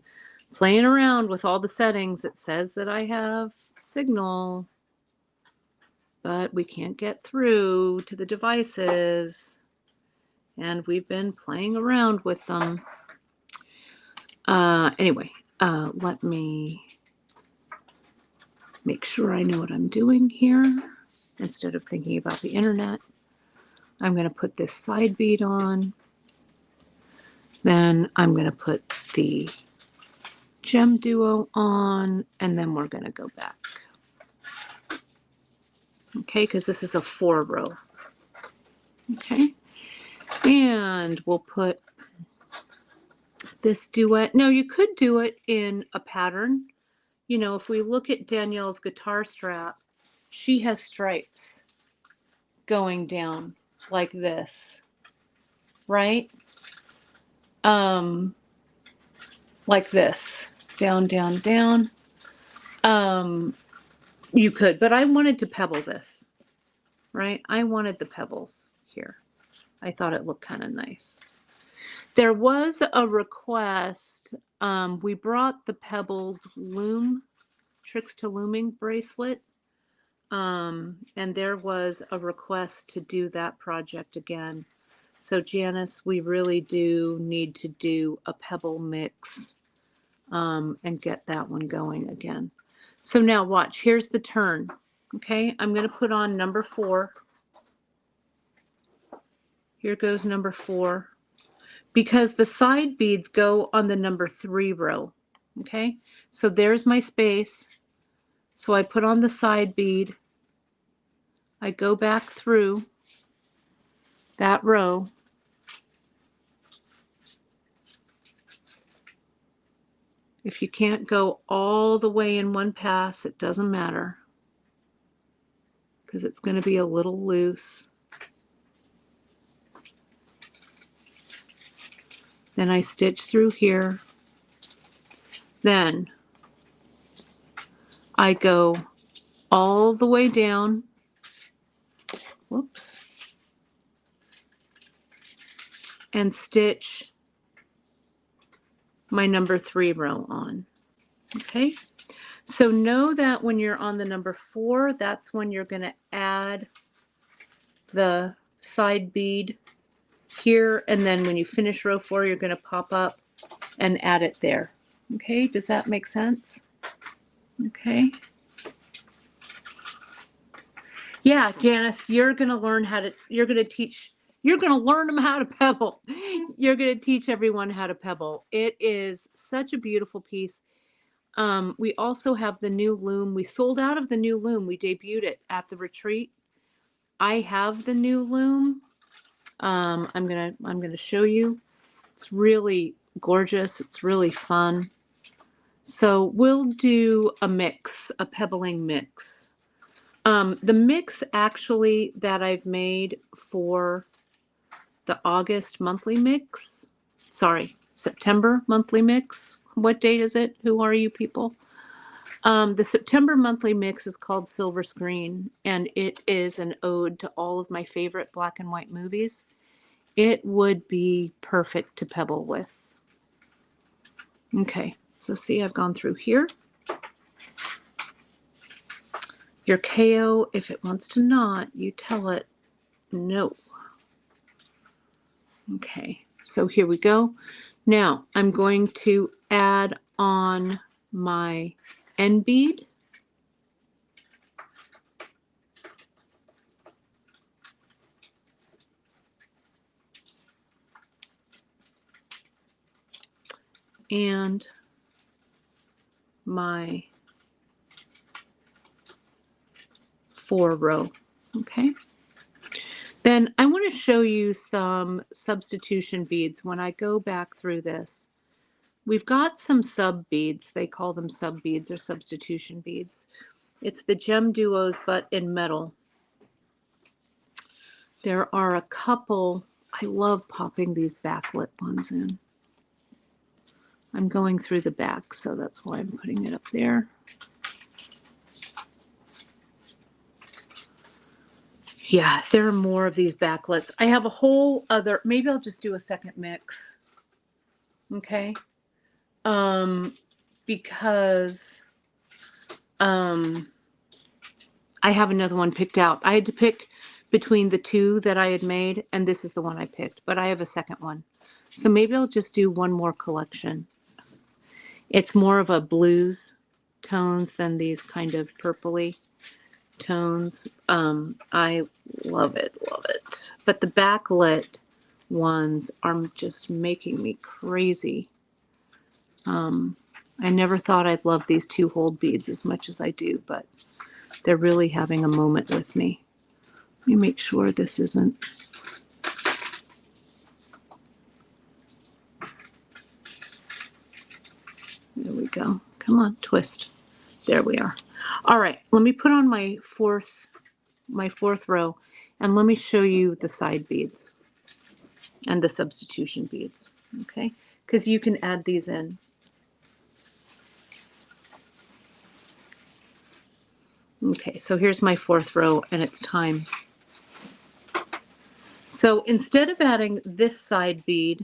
A: playing around with all the settings. It says that I have signal, but we can't get through to the devices, and we've been playing around with them. Anyway, let me make sure I know what I'm doing here instead of thinking about the internet. I'm going to put this side bead on. Then I'm going to put the GemDuo on, and then we're going to go back. Okay, because this is a 4 row. Okay, and we'll put this duet. Now you could do it in a pattern. You know, if we look at Danielle's guitar strap, she has stripes going down like this, right? Like this, down, down, down. You could, but I wanted to pebble this, right? I wanted the pebbles here. I thought it looked kind of nice. There was a request. We brought the pebbled loom, Tricks to Looming bracelet. And there was a request to do that project again. So Janice, we really do need to do a pebble mix and get that one going again. So now watch, here's the turn. Okay, I'm going to put on number 4. Here goes number 4. Because the side beads go on the number 3 row. Okay, so there's my space. So I put on the side bead. I go back through that row. If you can't go all the way in one pass, it doesn't matter, because it's going to be a little loose. Then I stitch through here. Then I go all the way down. Whoops. And stitch my number 3 row on. Okay, so know that when you're on the number 4, that's when you're going to add the side bead here, and then when you finish row 4, you're going to pop up and add it there. Okay, does that make sense? Okay. Yeah, Janice, you're going to learn how to, you're going to learn them how to pebble. You're going to teach everyone how to pebble. It is such a beautiful piece. We also have the new loom. We sold out of the new loom. We debuted it at the retreat. I have the new loom. I'm gonna show you. It's really gorgeous. It's really fun. So we'll do a mix, a pebbling mix. The mix actually that I've made for the August monthly mix, sorry, September monthly mix. What date is it? Who are you people? The September monthly mix is called Silver Screen, and it is an ode to all of my favorite black and white movies. It would be perfect to pebble with. Okay, so see, I've gone through here. Your KO, if it wants to knot, you tell it no. Okay, so here we go. Now I'm going to add on my end bead. And my 4 row. Okay. Then I want to show you some substitution beads when I go back through this. We've got some sub beads. They call them sub beads or substitution beads. It's the GemDuos, but in metal. There are a couple. I love popping these backlit ones in. I'm going through the back, so that's why I'm putting it up there. Yeah, there are more of these backlets. I have a whole other, maybe I'll just do a second mix. Okay. Because I have another one picked out. I had to pick between the two that I had made, and this is the one I picked, but I have a second one. So maybe I'll just do one more collection. It's more of a blues tones than these kind of purpley tones. I love it, love it. But the backlit ones are just making me crazy. I never thought I'd love these two hold beads as much as I do, but they're really having a moment with me. Let me make sure this isn't. There we go. Come on, twist. There we are. All right, let me put on my fourth row, and let me show you the side beads and the substitution beads, okay? Because you can add these in. Okay, so here's my fourth row, and it's time. So instead of adding this side bead,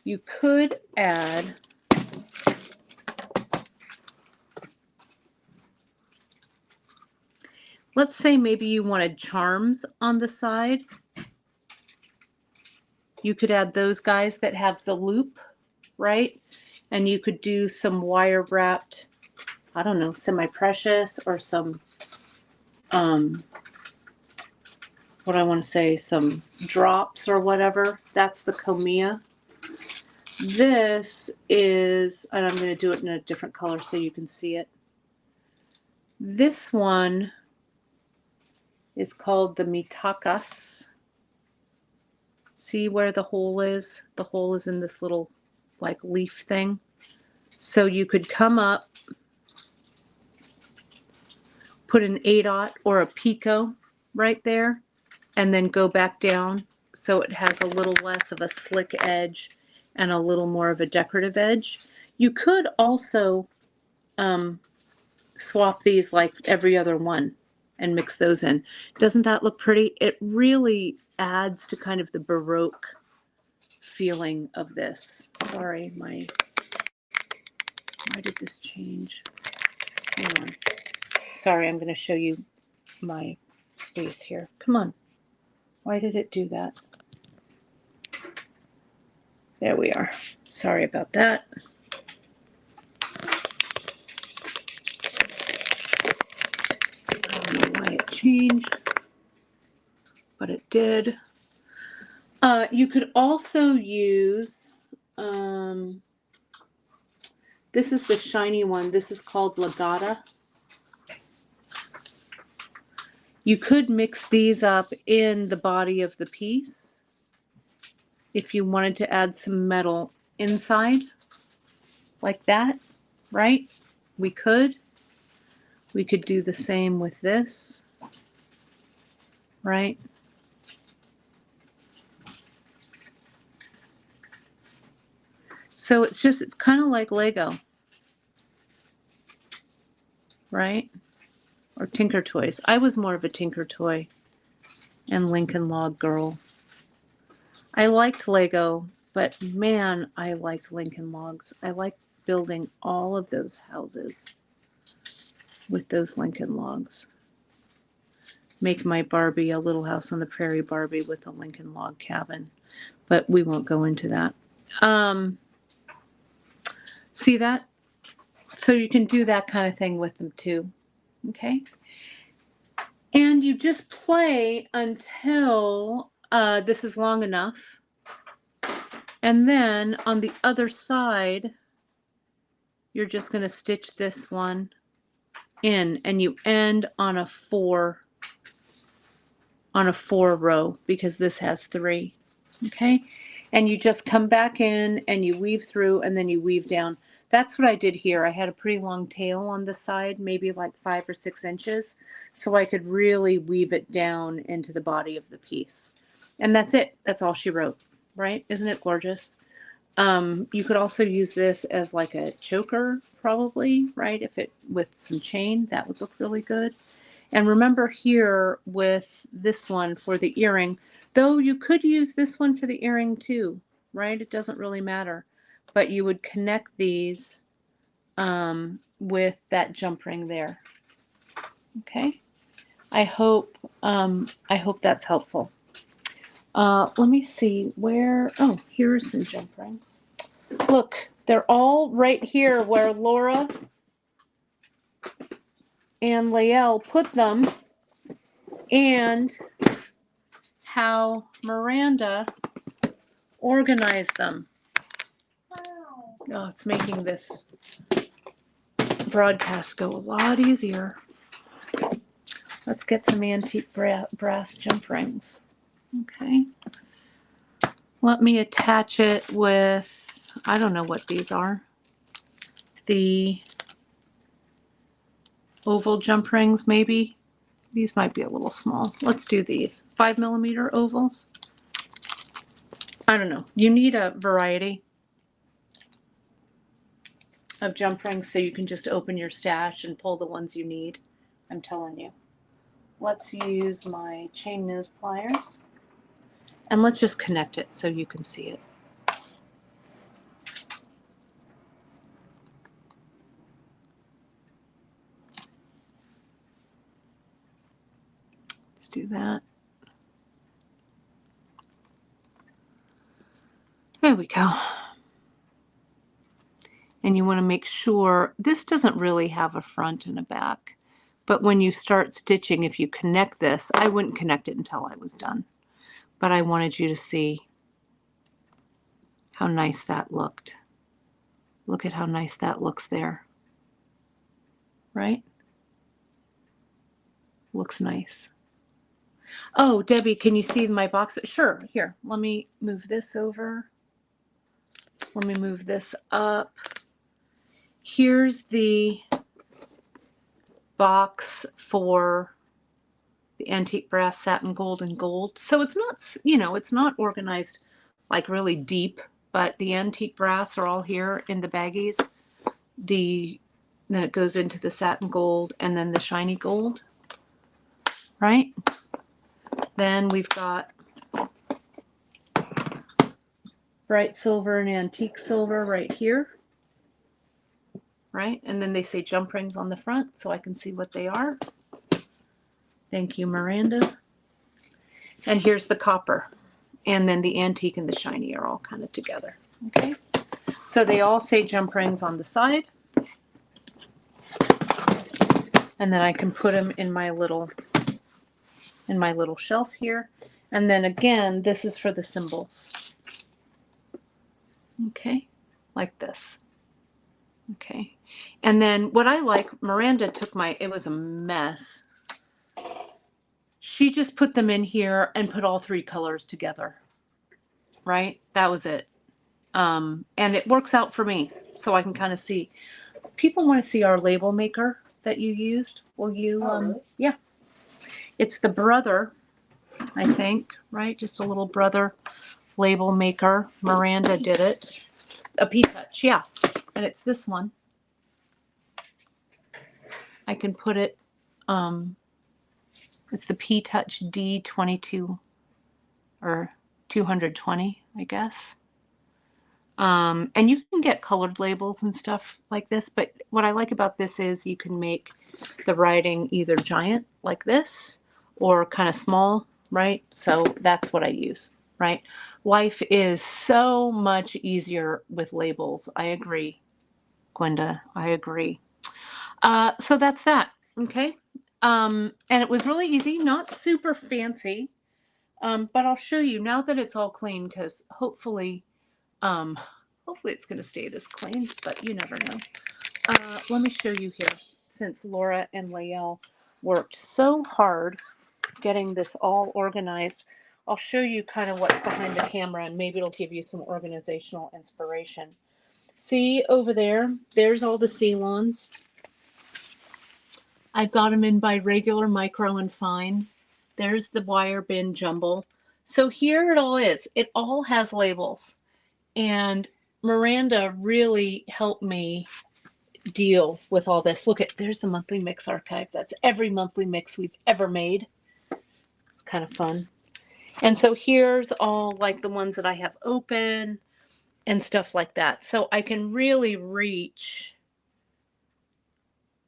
A: you could add let's say maybe you wanted charms on the side. You could add those guys that have the loop, right? And you could do some wire wrapped, I don't know, semi-precious or some, what I want to say, some drops or whatever. That's the Comia. This is, and I'm going to do it in a different color so you can see it. This one is called the Mitakas. See where the hole is? The hole is in this little like leaf thing. So you could come up, put an 8/0 or a picot right there, and then go back down so it has a little less of a slick edge and a little more of a decorative edge. You could also swap these like every other one and mix those in. Doesn't that look pretty? It really adds to kind of the Baroque feeling of this. Sorry, why did this change? Hang on. Sorry, I'm going to show you my space here. Come on. Why did it do that? There we are. Sorry about that. I don't know why it changed, but it did. You could also use, this is the shiny one. This is called Legata. You could mix these up in the body of the piece if you wanted to add some metal inside, like that, right? We could. We could do the same with this, right? So it's kind of like Lego, right? Or Tinker Toys. I was more of a Tinker Toy and Lincoln Log girl. I liked Lego, but man, I liked Lincoln Logs. I liked building all of those houses with those Lincoln Logs. Make my Barbie a Little House on the Prairie Barbie with a Lincoln Log cabin, but we won't go into that. See that? So you can do that kind of thing with them too. Okay. And you just play until this is long enough. And then on the other side, you're just going to stitch this one in, and you end on a 4 row because this has 3. Okay. And you just come back in and you weave through and then you weave down. That's what I did here. I had a pretty long tail on the side, maybe like 5 or 6 inches, so I could really weave it down into the body of the piece. And that's it. That's all she wrote, right? Isn't it gorgeous? You could also use this as like a choker, probably, right? If it with some chain, that would look really good. And remember here with this one for the earring, though you could use this one for the earring too, right? It doesn't really matter. But you would connect these with that jump ring there. Okay. I hope that's helpful. Let me see where. Oh, here are some jump rings. Look, they're all right here where Laura and Lael put them, and how Miranda organized them. Oh, it's making this broadcast go a lot easier. Let's get some antique brass jump rings. Okay. Let me attach it with, I don't know what these are. The oval jump rings, maybe. These might be a little small. Let's do these 5mm ovals. I don't know. You need a variety of jump rings so you can just open your stash and pull the ones you need. I'm telling you. Let's use my chain nose pliers and let's just connect it so you can see it. Let's do that. There we go. And you want to make sure this doesn't really have a front and a back. But when you start stitching, if you connect this, I wouldn't connect it until I was done. But I wanted you to see how nice that looked. Look at how nice that looks there. Right? Looks nice. Oh, Debbie, can you see my box? Sure. Here, let me move this over. Let me move this up. Here's the box for the antique brass, satin gold, and gold. So it's not, you know, it's not organized like really deep, but the antique brass are all here in the baggies. Then it goes into the satin gold and then the shiny gold, right? Then we've got bright silver and antique silver right here, right? And then they say jump rings on the front so I can see what they are. Thank you, Miranda. And here's the copper. And then the antique and the shiny are all kind of together. Okay. So they all say jump rings on the side. And then I can put them in my little shelf here. And then again, this is for the cymbals. Okay. Like this. Okay. And then what I like, Miranda took it was a mess. She just put them in here and put all 3 colors together, right? That was it. And it works out for me, so I can kind of see. People want to see our label maker that you used. Will you,
C: really?
A: Yeah. It's the Brother, I think, right? Just a little Brother label maker. Miranda did it. A P-Touch, yeah. And it's this one. I can put it, it's the P-Touch D22 or 220, I guess. And you can get colored labels and stuff like this, but what I like about this is you can make the writing either giant like this or kind of small, right? So that's what I use, right? Life is so much easier with labels. I agree, Gwenda, I agree. So that's that, okay? And it was really easy, not super fancy, but I'll show you now that it's all clean because hopefully it's going to stay this clean, but you never know. Let me show you here, since Laura and Lael worked so hard getting this all organized. I'll show you kind of what's behind the camera, and maybe it'll give you some organizational inspiration. See over there, there's all the Ceylons. I've got them in by regular, micro, and fine. There's the wire bin jumble. So here it all is. It all has labels. And Miranda really helped me deal with all this. Look at, there's the monthly mix archive. That's every monthly mix we've ever made. It's kind of fun. And so here's all like the ones that I have open and stuff like that. So I can really reach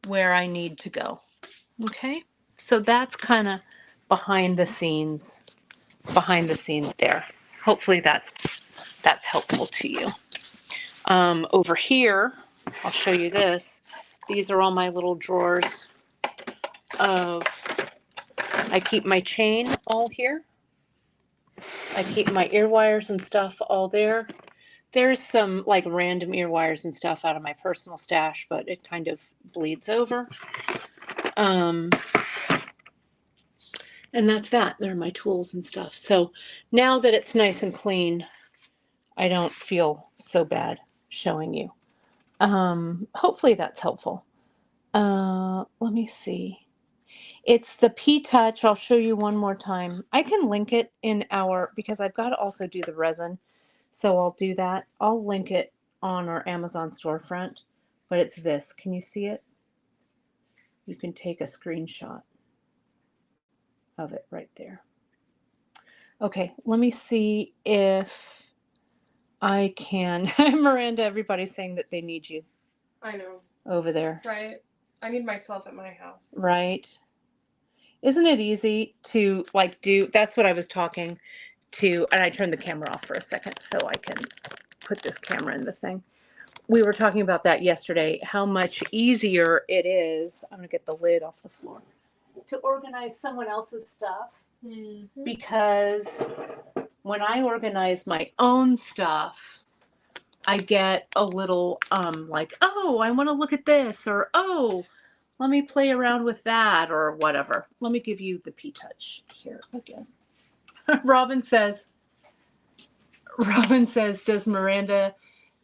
A: where I need to go. Okay, so that's kind of behind the scenes there. Hopefully that's helpful to you. Over here, I'll show you this. These are all my little drawers of, I keep my chain all here. I keep my ear wires and stuff all there. There's some like random ear wires and stuff out of my personal stash, but it kind of bleeds over. And that's that. They're my tools and stuff. So now that it's nice and clean, I don't feel so bad showing you. Hopefully that's helpful. Let me see. It's the P-Touch. I'll show you one more time. I can link it in our, because I've got to also do the resin. So I'll do that. I'll link it on our Amazon storefront, but it's this. Can you see it? You can take a screenshot of it right there. Okay, let me see if I can. Miranda, everybody's saying that they need you
C: I know.
A: over there.
C: Right? I need myself at my house.
A: Right? Isn't it easy to like do, that's what I was talking to, and I turned the camera off for a second so I can put this camera in the thing. We were talking about that yesterday, how much easier it is. I'm gonna get the lid off the floor. To organize someone else's stuff, because when I organize my own stuff, I get a little like, oh, I want to look at this, or oh, let me play around with that, or whatever. Let me give you the P-Touch here again. Robin says, does Miranda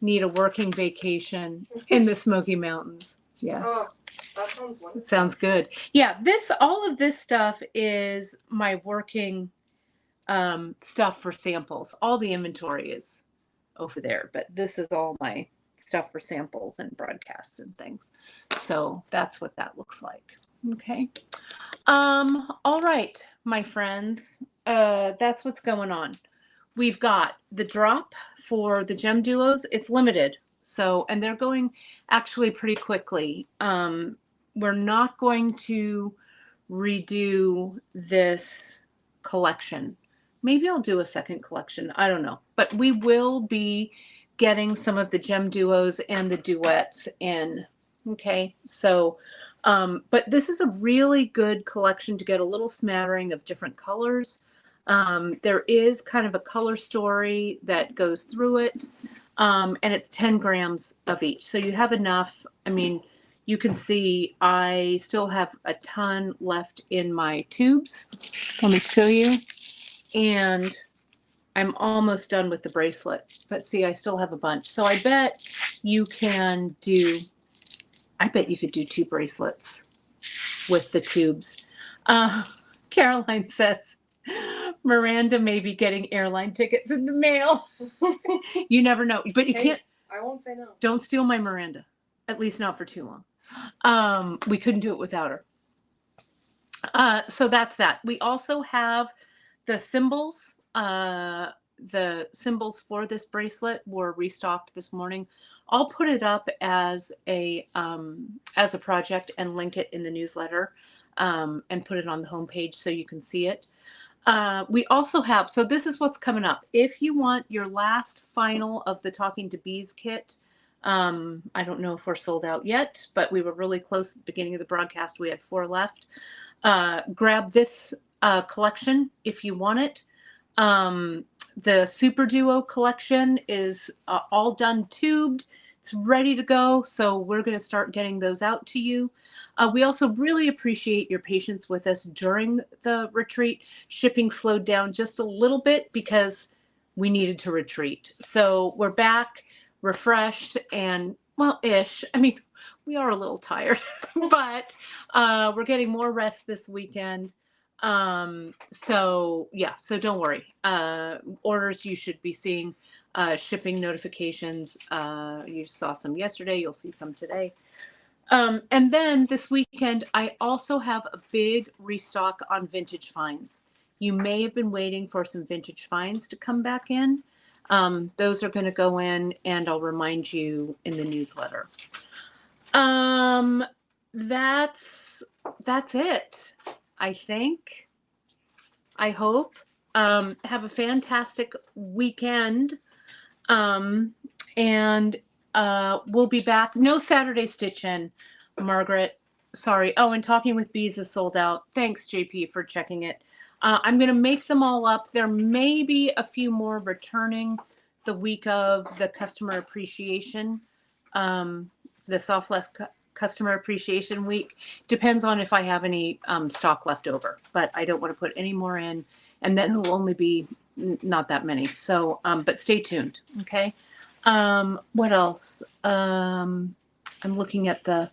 A: need a working vacation in the Smoky Mountains? Yes.
C: Oh, that sounds wonderful.
A: It sounds good. Yeah, all of this stuff is my working stuff for samples. All the inventory is over there, but this is all my stuff for samples and broadcasts and things. So that's what that looks like. Okay. All right, my friends, that's what's going on. We've got the drop for the GemDuos. It's limited. So, and they're going actually pretty quickly. We're not going to redo this collection. Maybe I'll do a second collection. I don't know. But we will be getting some of the GemDuos and the duets in. Okay. So, but this is a really good collection to get a little smattering of different colors. There is kind of a color story that goes through it. And it's 10 grams of each. So you have enough. I mean, you can see I still have a ton left in my tubes. Let me show you. And I'm almost done with the bracelet. But see, I still have a bunch. So I bet you can do, I bet you could do 2 bracelets with the tubes. Caroline says, Miranda may be getting airline tickets in the mail. You never know. But you can't.
C: I won't say no.
A: Don't steal my Miranda. At least not for too long. We couldn't do it without her. So that's that. We also have the cymbals. The cymbals for this bracelet were restocked this morning. I'll put it up as a project and link it in the newsletter, and put it on the homepage so you can see it. We also have, so this is what's coming up. If you want your last final of the Talking to Bees kit, I don't know if we're sold out yet, but we were really close at the beginning of the broadcast. We had 4 left. Grab this collection if you want it. The Super Duo collection is all done tubed. It's ready to go. So we're going to start getting those out to you. We also really appreciate your patience with us during the retreat. Shipping slowed down just a little bit because we needed to retreat. So we're back. refreshed and, well, ish. I mean, we are a little tired, but we're getting more rest this weekend. So yeah, so don't worry. Orders you should be seeing, shipping notifications. You saw some yesterday, you'll see some today. And then this weekend, I also have a big restock on vintage finds. You may have been waiting for some vintage finds to come back in. Those are going to go in, and I'll remind you in the newsletter. That's it, I think. I hope. Have a fantastic weekend. And we'll be back. No Saturday stitch in, Margaret. Sorry. Oh, and Talking with Bees is sold out. Thanks, JP, for checking it. I'm going to make them all up. There may be a few more returning the week of the customer appreciation, the Soft Less Customer Appreciation Week. Depends on if I have any stock left over, but I don't want to put any more in, and then it'll only be not that many. So, but stay tuned, okay? What else? I'm looking at the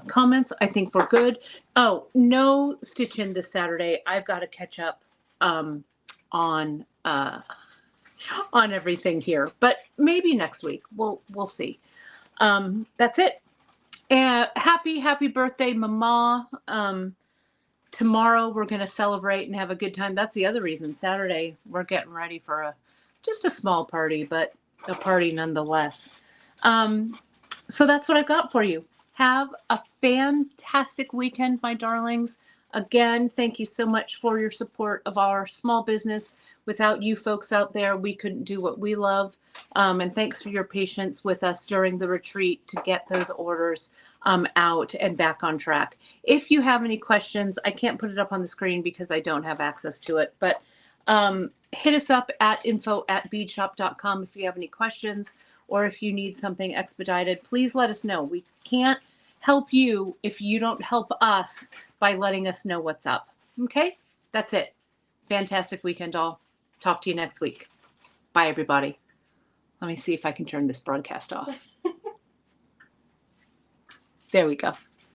A: comments. I think we're good. Oh, no stitch in this Saturday. I've got to catch up on everything here, but maybe next week. We'll see. That's it. Happy birthday, Mama. Tomorrow we're going to celebrate and have a good time. That's the other reason. Saturday we're getting ready for just a small party, but a party nonetheless. So that's what I've got for you. Have a fantastic weekend, my darlings. Again, thank you so much for your support of our small business. Without you folks out there, we couldn't do what we love. And thanks for your patience with us during the retreat to get those orders out and back on track. If you have any questions, I can't put it up on the screen because I don't have access to it, but hit us up at info@beadshop.com if you have any questions, or if you need something expedited. Please let us know. We can't help you if you don't help us by letting us know what's up. Okay, that's it. Fantastic weekend, all. Talk to you next week. Bye, everybody. Let me see if I can turn this broadcast off. There we go.